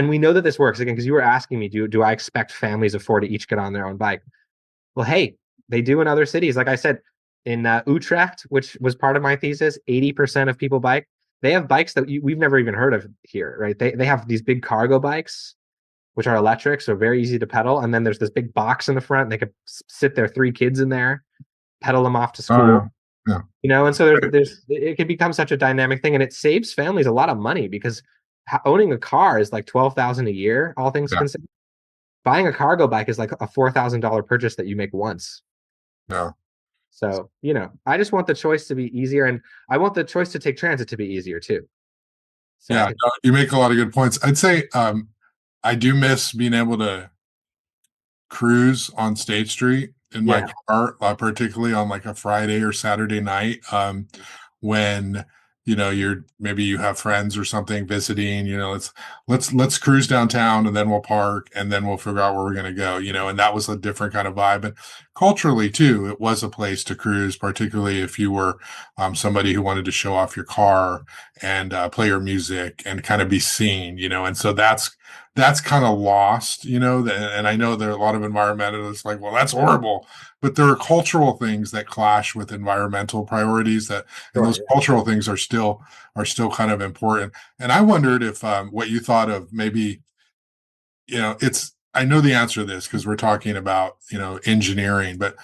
we know that this works again because you were asking me, do I expect families of 4 to each get on their own bike? Well, hey, they do in other cities. Like I said, in Utrecht, which was part of my thesis, 80% of people bike. They have bikes that we've never even heard of here, right? They have these big cargo bikes which are electric, so very easy to pedal. And then there's this big box in the front. They could sit their 3 kids in there, pedal them off to Oh, yeah. school. Yeah. And so there's it can become such a dynamic thing, and it saves families a lot of money because owning a car is like 12,000 a year, all things Yeah. considered. Buying a cargo bike is like a $4,000 purchase that you make once. Yeah. So I just want the choice to be easier, and I want the choice to take transit to be easier too. So I Yeah. think, No, you make a lot of good points. I'd say I do miss being able to cruise on State Street in my yeah, car, particularly on like a Friday or Saturday night, when maybe you have friends or something visiting. Let's cruise downtown and then we'll park and then we'll figure out where we're going to go. And that was a different kind of vibe. And culturally too, it was a place to cruise, particularly if you were somebody who wanted to show off your car and play your music and kind of be seen. And so that's kind of lost, and I know there are a lot of environmentalists like, well, that's horrible, but there are cultural things that clash with environmental priorities and sure, those cultural things are still kind of important. And I wondered if what you thought of maybe, I know the answer to this because we're talking about, engineering, but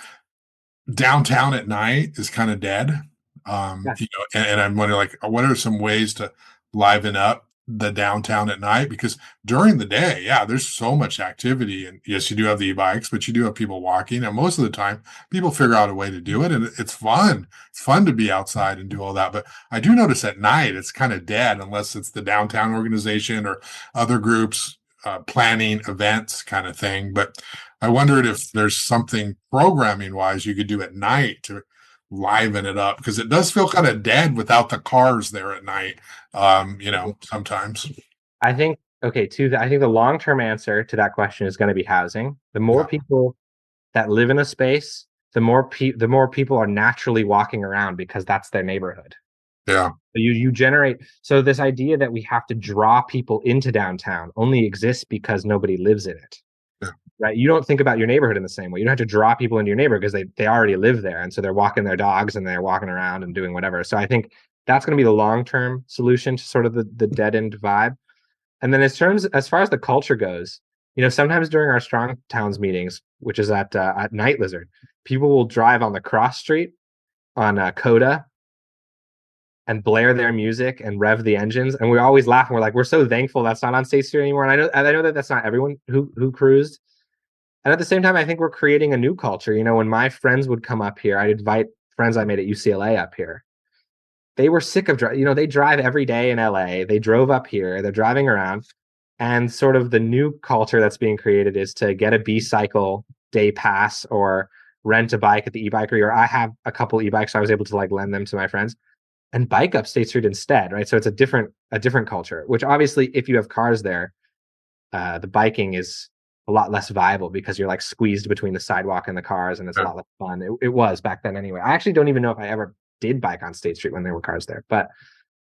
downtown at night is kind of dead. yeah, And I'm wondering, like, what are some ways to liven up the downtown at night? Because during the day, yeah, there's so much activity, and yes, you do have the e-bikes, but you do have people walking, and most of the time, people figure out a way to do it, and it's fun. It's fun to be outside and do all that. But I do notice at night it's kind of dead, unless it's the downtown organization or other groups planning events, kind of thing. But I wondered if there's something programming wise you could do at night to liven it up because it does feel kind of dead without the cars there at night. Sometimes. I think okay, I think the long-term answer to that question is going to be housing. The more Yeah, people that live in a space, the more people are naturally walking around because that's their neighborhood. yeah, So you generate so this idea that we have to draw people into downtown only exists because nobody lives in it. yeah, Right? You don't think about your neighborhood in the same way. You don't have to draw people into your neighborhood because they already live there. And so they're walking their dogs and they're walking around and doing whatever. So I think that's going to be the long-term solution to sort of the dead end vibe. And then as far as the culture goes, sometimes during our Strong Towns meetings, which is at Night Lizard, people will drive on the cross street on Coda and blare their music and rev the engines, and we always laugh and we're like, we're so thankful that's not on State Street anymore. And I know that that's not everyone who cruised, and at the same time, I think we're creating a new culture. When my friends would come up here, I'd invite friends I made at UCLA up here. They were sick of driving. They drive every day in LA. They drove up here. They're driving around. And sort of the new culture that's being created is to get a B-cycle day pass or rent a bike at the e-biker. Or I have a couple e-bikes, so I was able to like lend them to my friends and bike up State Street instead, right? So it's a different culture, which obviously if you have cars there, the biking is a lot less viable because you're like squeezed between the sidewalk and the cars, and it's a Yeah. lot less fun. It was back then anyway. I actually don't even know if I ever did bike on State Street when there were cars there, but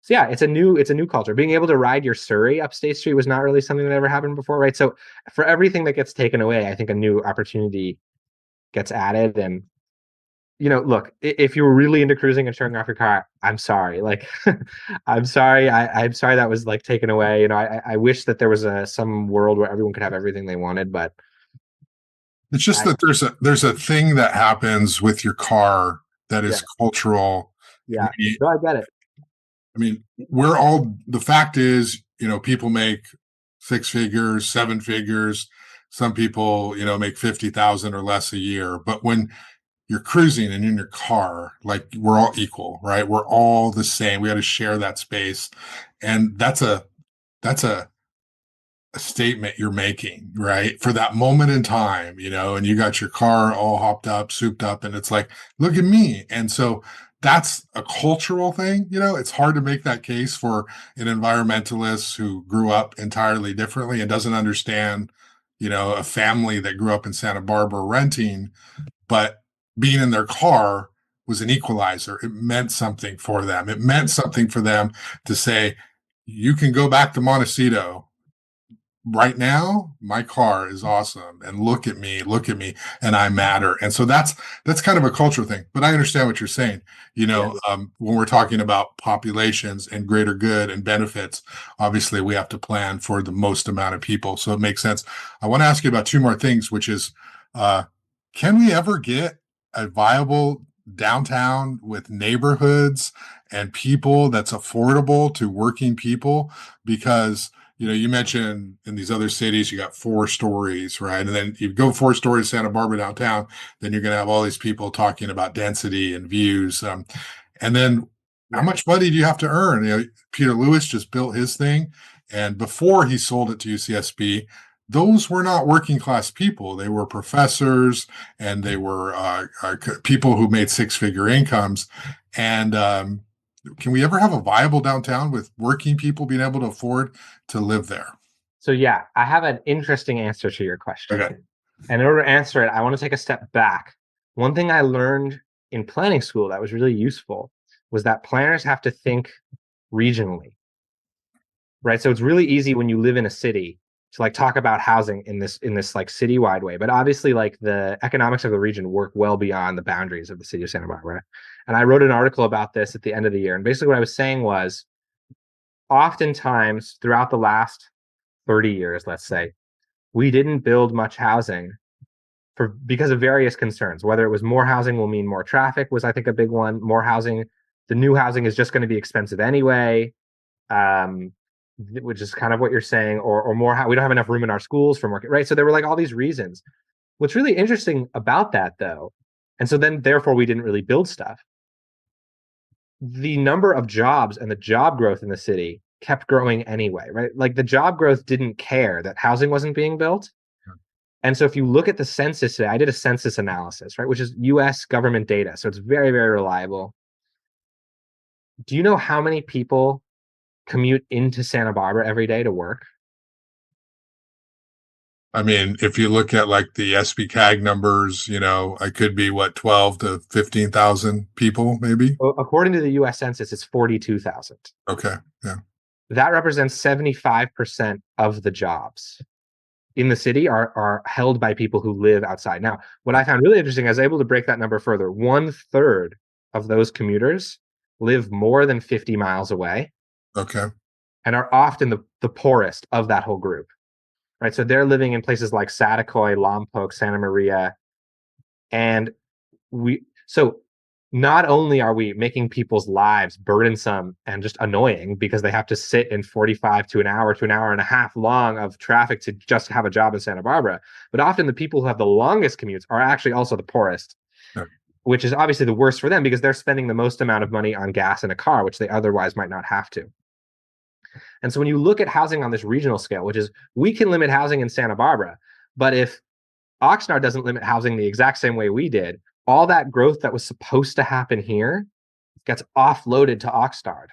so yeah, it's a new culture. Being able to ride your Surrey up State Street was not really something that ever happened before, right? So for everything that gets taken away, I think a new opportunity gets added. And look, if you were really into cruising and showing off your car, I'm sorry. Like, I'm sorry. I'm sorry that was like taken away. I wish that there was some world where everyone could have everything they wanted, but It's just I, that there's a thing that happens with your car that yeah, is cultural. I yeah. mean, No, I get it. we're all, the fact is, people make six figures, seven figures. Some people, make 50,000 or less a year. But when you're cruising and in your car, like, we're all equal, right? We're all the same. We got to share that space. And that's a statement you're making, right? For that moment in time, and you got your car all hopped up, souped up, and it's like, look at me. And so that's a cultural thing. It's hard to make that case for an environmentalist who grew up entirely differently and doesn't understand, a family that grew up in Santa Barbara renting, but being in their car was an equalizer. It meant something for them. It meant something for them to say, you can go back to Montecito. Right now my car is awesome, and look at me, and I matter. And so that's kind of a cultural thing, but I understand what you're saying. Yeah. When we're talking about populations and greater good and benefits, obviously we have to plan for the most amount of people, so it makes sense. I want to ask you about two more things, which is, uh, can we ever get a viable downtown with neighborhoods and people that's affordable to working people? Because you mentioned in these other cities, you got 4 stories, right? And then you go 4 stories Santa Barbara downtown, then you're going to have all these people talking about density and views. And then how Yeah. much money do you have to earn? Peter Lewis just built his thing. And before he sold it to UCSB, those were not working class people. They were professors, and they were people who made six-figure incomes. And can we ever have a viable downtown with working people being able to afford to live there? So yeah, I have an interesting answer to your question. Okay. And in order to answer it, I want to take a step back. One thing I learned in planning school that was really useful was that planners have to think regionally, right? So it's really easy when you live in a city to like talk about housing in this like citywide way. But obviously, like the economics of the region work well beyond the boundaries of the city of Santa Barbara. And I wrote an article about this at the end of the year. And basically what I was saying was oftentimes throughout the last 30 years, let's say, we didn't build much housing because of various concerns. Whether it was more housing will mean more traffic was, I think, a big one. More housing, the new housing is just going to be expensive anyway, um, which is kind of what you're saying. Or more, we don't have enough room in our schools for more, right? So there were like all these reasons. What's really interesting about that, though, and so then therefore we didn't really build stuff. The number of jobs and the job growth in the city kept growing anyway, right? Like the job growth didn't care that housing wasn't being built. And so if you look at the census today, I did a census analysis, right, which is US government data. So it's very, very reliable. Do you know how many people commute into Santa Barbara every day to work? I mean, if you look at like the SB CAG numbers, I could be what, 12 to 15,000 people, maybe. Well, according to the US Census, it's 42,000. Okay. Yeah. That represents 75% of the jobs in the city are held by people who live outside. Now, what I found really interesting, I was able to break that number further. 1/3 of those commuters live more than 50 miles away Okay. and are often the poorest of that whole group, right? So they're living in places like Saticoy, Lompoc, Santa Maria. And so not only are we making people's lives burdensome and just annoying because they have to sit in 45 to an hour and a half long of traffic to just have a job in Santa Barbara, but often the people who have the longest commutes are actually also the poorest, Yeah. which is obviously the worst for them because they're spending the most amount of money on gas in a car, which they otherwise might not have to. And so when you look at housing on this regional scale, which is we can limit housing in Santa Barbara, but if Oxnard doesn't limit housing the exact same way we did, all that growth that was supposed to happen here gets offloaded to Oxnard.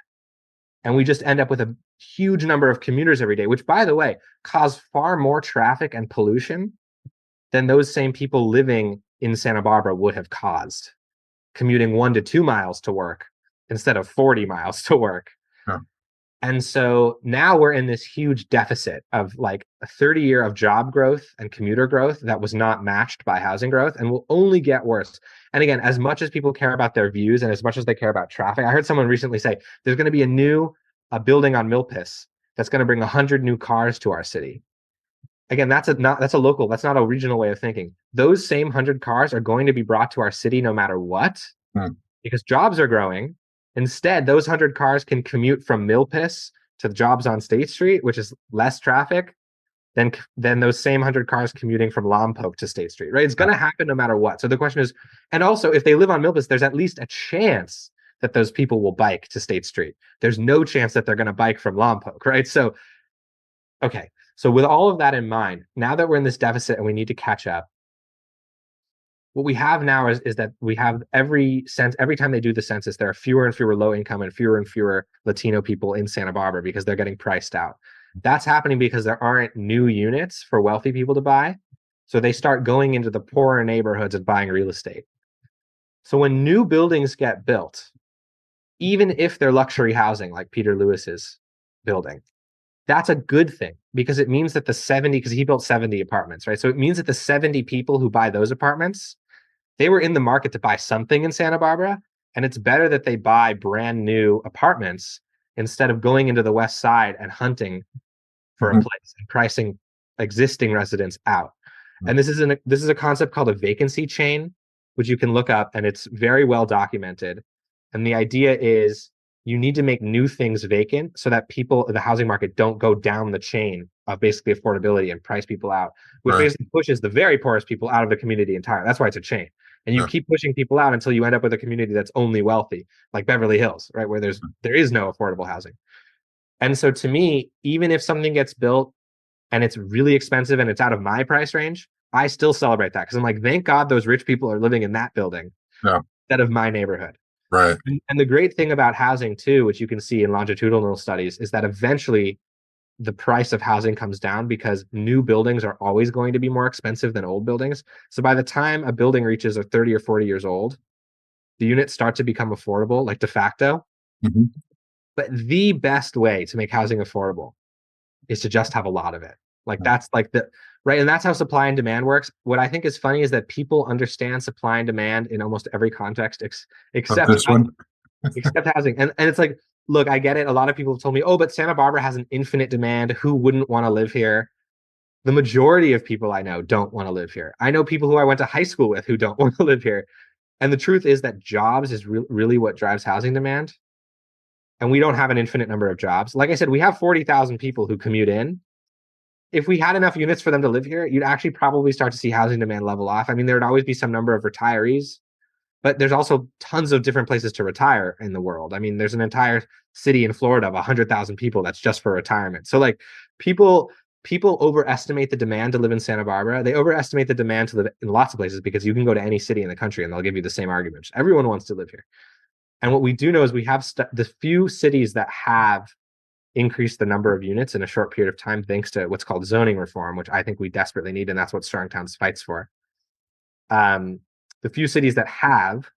And we just end up with a huge number of commuters every day, which, by the way, cause far more traffic and pollution than those same people living in Santa Barbara would have caused, commuting 1 to 2 miles to work instead of 40 miles to work. Yeah. And so now we're in this huge deficit of like a 30-year of job growth and commuter growth that was not matched by housing growth and will only get worse. And again, as much as people care about their views and as much as they care about traffic, I heard someone recently say there's going to be a building on Milpitas that's going to bring 100 new cars to our city. Again, that's not a regional way of thinking. Those same 100 cars are going to be brought to our city no matter what, because jobs are growing. Instead, those 100 cars can commute from Milpitas to jobs on State Street, which is less traffic than those same 100 cars commuting from Lompoc to State Street, right? It's going to happen no matter what. So the question is, and also if they live on Milpitas, there's at least a chance that those people will bike to State Street. There's no chance that they're going to bike from Lompoc, right? So, okay. So with all of that in mind, now that we're in this deficit and we need to catch up, what we have now is that we have every time they do the census, there are fewer and fewer low income and fewer Latino people in Santa Barbara because they're getting priced out. That's happening because there aren't new units for wealthy people to buy. So they start going into the poorer neighborhoods and buying real estate. So when new buildings get built, even if they're luxury housing like Peter Lewis's building, that's a good thing because it means that because he built 70 apartments, right? So it means that the 70 people who buy those apartments, they were in the market to buy something in Santa Barbara, and it's better that they buy brand new apartments instead of going into the West Side and hunting for a place and pricing existing residents out. And this is a concept called a vacancy chain, which you can look up, and it's very well documented. And the idea is you need to make new things vacant so that people in the housing market don't go down the chain of basically affordability and price people out, which basically pushes the very poorest people out of the community entirely. That's why it's a chain. And you keep pushing people out until you end up with a community that's only wealthy, like Beverly Hills, right? Where there is no affordable housing. And so to me, even if something gets built and it's really expensive and it's out of my price range, I still celebrate that because I'm like, thank God those rich people are living in that building instead of my neighborhood. Right. And the great thing about housing too, which you can see in longitudinal studies, is that eventually the price of housing comes down because new buildings are always going to be more expensive than old buildings. So by the time a building reaches 30 or 40 years old, the units start to become affordable, like de facto. But the best way to make housing affordable is to just have a lot of it. Like that's like right. And that's how supply and demand works. What I think is funny is that people understand supply and demand in almost every context except this one. except housing. And it's like, look, I get it. A lot of people have told me, oh, but Santa Barbara has an infinite demand. Who wouldn't want to live here? The majority of people I know don't want to live here. I know people who I went to high school with who don't want to live here. And the truth is that jobs is really what drives housing demand. And we don't have an infinite number of jobs. Like I said, we have 40,000 people who commute in. If we had enough units for them to live here, you'd actually probably start to see housing demand level off. I mean, there would always be some number of retirees, but there's also tons of different places to retire in the world. I mean, there's an entire city in Florida of 100,000 people that's just for retirement. So like people overestimate the demand to live in Santa Barbara. They overestimate the demand to live in lots of places because you can go to any city in the country and they'll give you the same arguments. Everyone wants to live here. And what we do know is we have the few cities that have increased the number of units in a short period of time, thanks to what's called zoning reform, which I think we desperately need. And that's what Strong Towns fights for. The few cities that have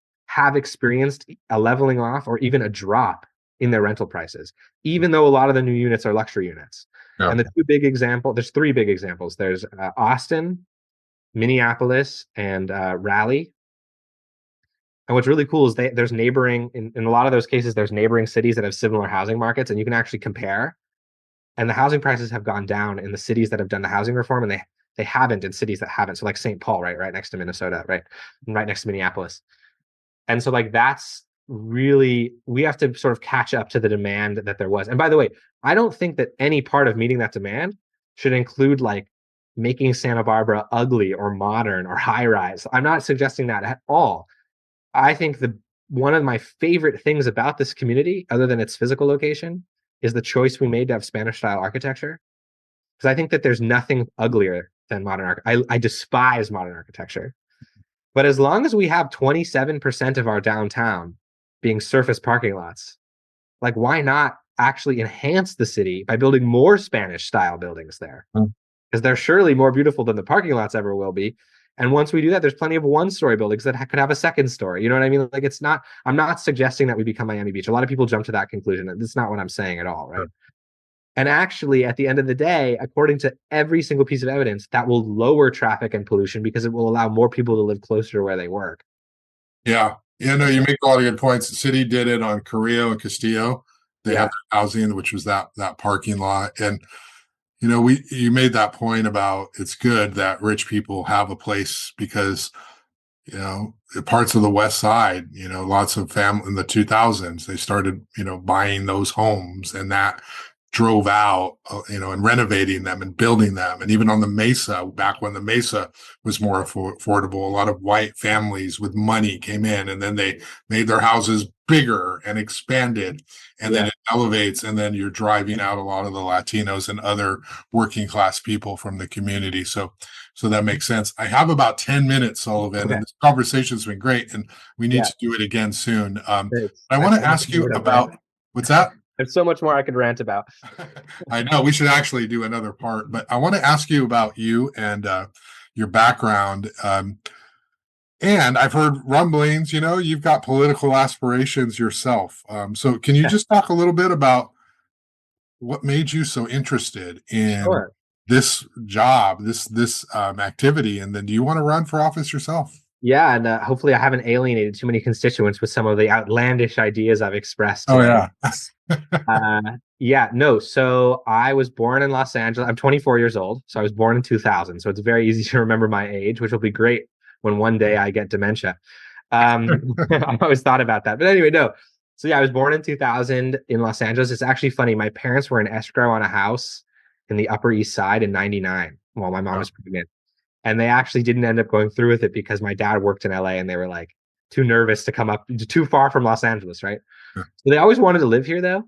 experienced a leveling off or even a drop in their rental prices, even though a lot of the new units are luxury units. And there's three big examples. There's Austin, Minneapolis, and Raleigh. And what's really cool is there's neighboring, in a lot of those cases, there's neighboring cities that have similar housing markets, and you can actually compare. And the housing prices have gone down in the cities that have done the housing reform, and they haven't in cities that haven't. So like St. Paul, right next to Minnesota, right next to Minneapolis. And so like that's really, we have to sort of catch up to the demand that there was. And by the way, I don't think that any part of meeting that demand should include like making Santa Barbara ugly or modern or high rise. I'm not suggesting that at all. I think one of my favorite things about this community, other than its physical location, is the choice we made to have Spanish style architecture. Because I think that there's nothing uglier than modern architecture. I despise modern architecture. But as long as we have 27% of our downtown being surface parking lots, like why not? actually enhance the city by building more Spanish style buildings there, because they're surely more beautiful than the parking lots ever will be. And once we do that, there's plenty of one-story buildings that could have a second story. You know what I mean? Like, it's not, I'm not suggesting that we become Miami Beach. A lot of people jump to that conclusion. That's not what I'm saying at all, right? And actually, at the end of the day, according to every single piece of evidence, that will lower traffic and pollution because it will allow more people to live closer to where they work. Yeah. Yeah, no, you make a lot of good points. The city did it on Carrillo and Castillo. They have Yeah. housing, which was that parking lot. And you made that point about it's good that rich people have a place because parts of the West Side, lots of family in the 2000s, they started, buying those homes, and that drove out, and renovating them and building them. And even on the Mesa, back when the Mesa was more affordable, a lot of white families with money came in, and then they made their houses bigger and expanded, and then Yeah. it elevates, and then you're driving out a lot of the Latinos and other working class people from the community. So that makes sense. I have about 10 minutes, Sullivan, Okay. and this conversation's been great, and we need Yeah. to do it again soon. Thanks. I I want have to so much ask you more to rant. about what's that? There's so much more I could rant about. I know we should actually do another part, but I want to ask you about you and your background. And I've heard rumblings, you've got political aspirations yourself. So can you Yeah. just talk a little bit about what made you so interested in Sure. this job, this activity, and then do you want to run for office yourself? Yeah, and hopefully I haven't alienated too many constituents with some of the outlandish ideas I've expressed Oh today. yeah. Uh, yeah, no. So I was born in Los Angeles. I'm 24 years old. So I was born in 2000. So it's very easy to remember my age, which will be great when one day I get dementia. I always thought about that. But anyway, no. So yeah, I was born in 2000 in Los Angeles. It's actually funny. My parents were in escrow on a house in the Upper East Side in 99 while my mom was pregnant. And they actually didn't end up going through with it because my dad worked in LA and they were like too nervous to come up too far from Los Angeles, right? So they always wanted to live here though.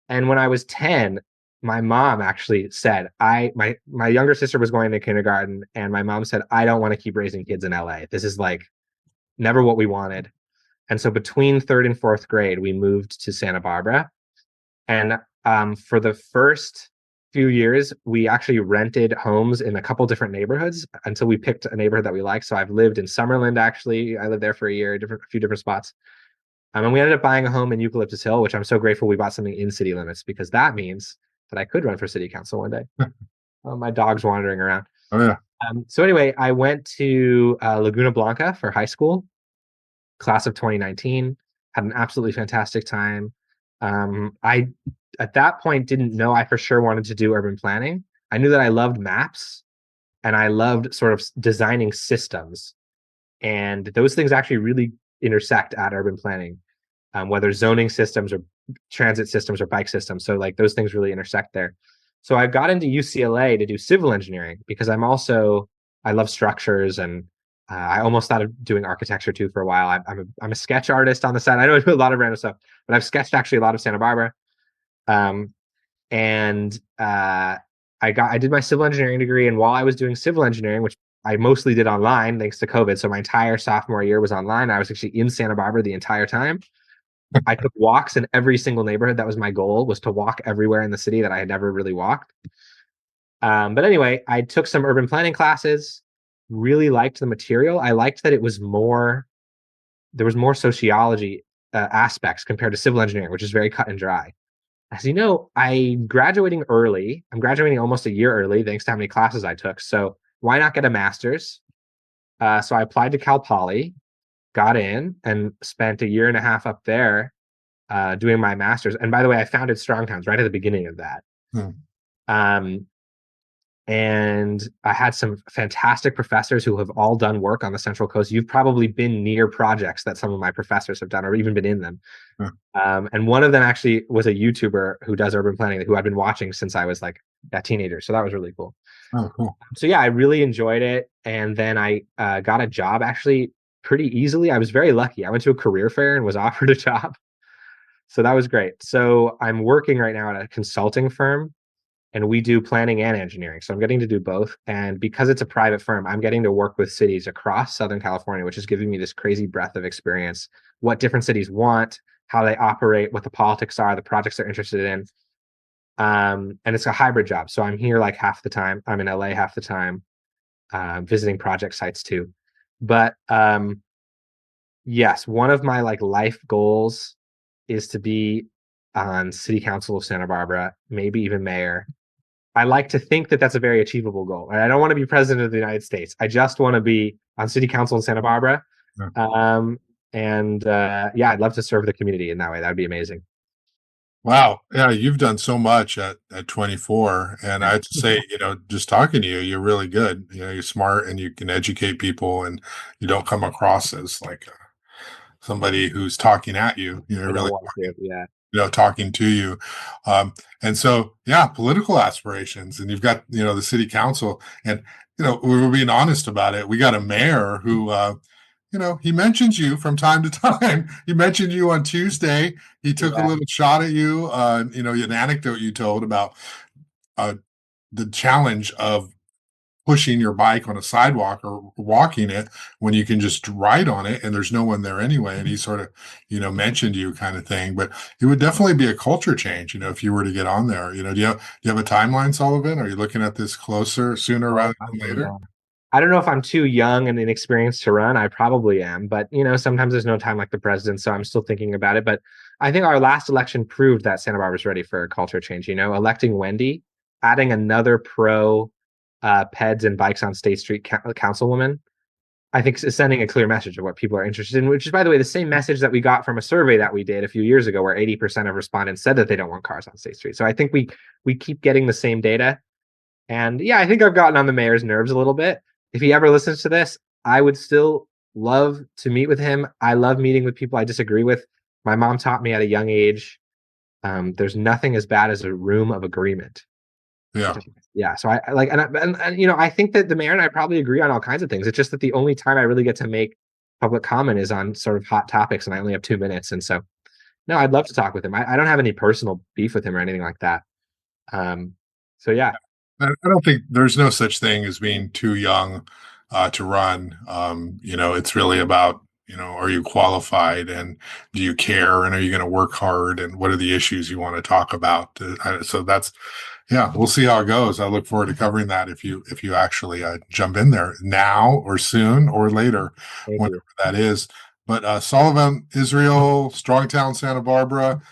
And when I was 10, my mom actually said, my younger sister was going to kindergarten, and my mom said, I don't want to keep raising kids in LA. This is like never what we wanted. And so between third and fourth grade, we moved to Santa Barbara. And for the first few years, we actually rented homes in a couple different neighborhoods until we picked a neighborhood that we liked. So I've lived in Summerlin, actually. I lived there for a year, a few different spots. And we ended up buying a home in Eucalyptus Hill, which I'm so grateful we bought something in city limits because that means that I could run for city council one day. My dog's wandering around. Oh yeah. So anyway, I went to Laguna Blanca for high school, class of 2019. Had an absolutely fantastic time. I at that point didn't know I for sure wanted to do urban planning. I knew that I loved maps and I loved sort of designing systems, and those things actually really intersect at urban planning, whether zoning systems or transit systems or bike systems. So like those things really intersect there. So I got into UCLA to do civil engineering because I love structures, and I almost thought of doing architecture too for a while. I'm a sketch artist on the side. I don't do a lot of random stuff, but I've sketched actually a lot of Santa Barbara. Um, and I did my civil engineering degree, and while I was doing civil engineering, which I mostly did online thanks to COVID, so my entire sophomore year was online. I was actually in Santa Barbara the entire time. I took walks in every single neighborhood. That was my goal, was to walk everywhere in the city that I had never really walked. But anyway, I took some urban planning classes, really liked the material. I liked that there was more sociology aspects compared to civil engineering, which is very cut and dry. As you know, I'm graduating early. I'm graduating almost a year early, thanks to how many classes I took. So why not get a master's? So I applied to Cal Poly, got in, and spent a year and a half up there doing my master's. And by the way, I founded Strong Towns right at the beginning of that. Hmm. Um, and I had some fantastic professors who have all done work on the Central Coast. You've probably been near projects that some of my professors have done or even been in them. Hmm. And one of them actually was a YouTuber who does urban planning who I've been watching since I was like a teenager. So that was really cool. Oh, cool. So yeah, I really enjoyed it. And then I got a job actually pretty easily. I was very lucky. I went to a career fair and was offered a job. So that was great. So I'm working right now at a consulting firm, and we do planning and engineering. So I'm getting to do both. And because it's a private firm, I'm getting to work with cities across Southern California, which is giving me this crazy breadth of experience, what different cities want, how they operate, what the politics are, the projects they're interested in. And it's a hybrid job. So I'm here like half the time. I'm in LA half the time, visiting project sites too. But yes, one of my like life goals is to be on city council of Santa Barbara, maybe even mayor. I like to think that that's a very achievable goal. I don't want to be president of the United States. I just want to be on city council in Santa Barbara. Yeah. And yeah, I'd love to serve the community in that way. That'd be amazing. Wow. Yeah, you've done so much at 24. And I Yeah. have to say, just talking to you, you're really good. You're smart and you can educate people and you don't come across as like somebody who's talking at you, I don't really, want to. Yeah. talking to you. Um, and so, yeah, political aspirations. And you've got, the city council. And, we were being honest about it. We got a mayor who, he mentions you from time to time. He mentioned you on Tuesday. He took a Yeah. little shot at you. An anecdote you told about uh, the challenge of pushing your bike on a sidewalk or walking it when you can just ride on it and there's no one there anyway. And he sort of, mentioned you kind of thing. But it would definitely be a culture change, if you were to get on there. Do you have a timeline, Sullivan? Are you looking at this closer, sooner Oh, rather than later? I don't know if I'm too young and inexperienced to run. I probably am, but sometimes there's no time like the president, so I'm still thinking about it. But I think our last election proved that Santa Barbara's ready for a culture change. Electing Wendy, adding another pro peds and bikes on State Street councilwoman, I think is sending a clear message of what people are interested in, which is, by the way, the same message that we got from a survey that we did a few years ago, where 80% of respondents said that they don't want cars on State Street. So I think we keep getting the same data. And yeah, I think I've gotten on the mayor's nerves a little bit. If he ever listens to this, I would still love to meet with him. I love meeting with people I disagree with. My mom taught me at a young age, there's nothing as bad as a room of agreement. Yeah. Yeah, so I like, and I think that the mayor and I probably agree on all kinds of things. It's just that the only time I really get to make public comment is on sort of hot topics, and I only have 2 minutes. And so, no, I'd love to talk with him. I don't have any personal beef with him or anything like that. Um, so yeah, I don't think there's no such thing as being too young to run. It's really about, are you qualified and do you care and are you going to work hard and what are the issues you want to talk about? So yeah, we'll see how it goes. I look forward to covering that if you actually jump in there now or soon or later, thank whenever you. that is. But Sullivan, Israel, Strongtown, Santa Barbara,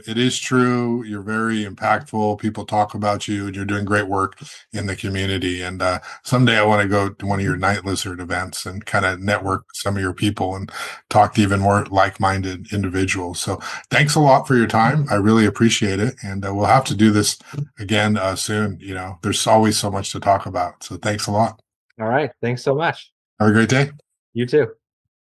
it is true. You're very impactful. People talk about you, and you're doing great work in the community. And someday I want to go to one of your Night Lizard events and kind of network with some of your people and talk to even more like-minded individuals. So thanks a lot for your time. I really appreciate it. And we'll have to do this again soon. There's always so much to talk about. So thanks a lot. All right, thanks so much. Have a great day. You too.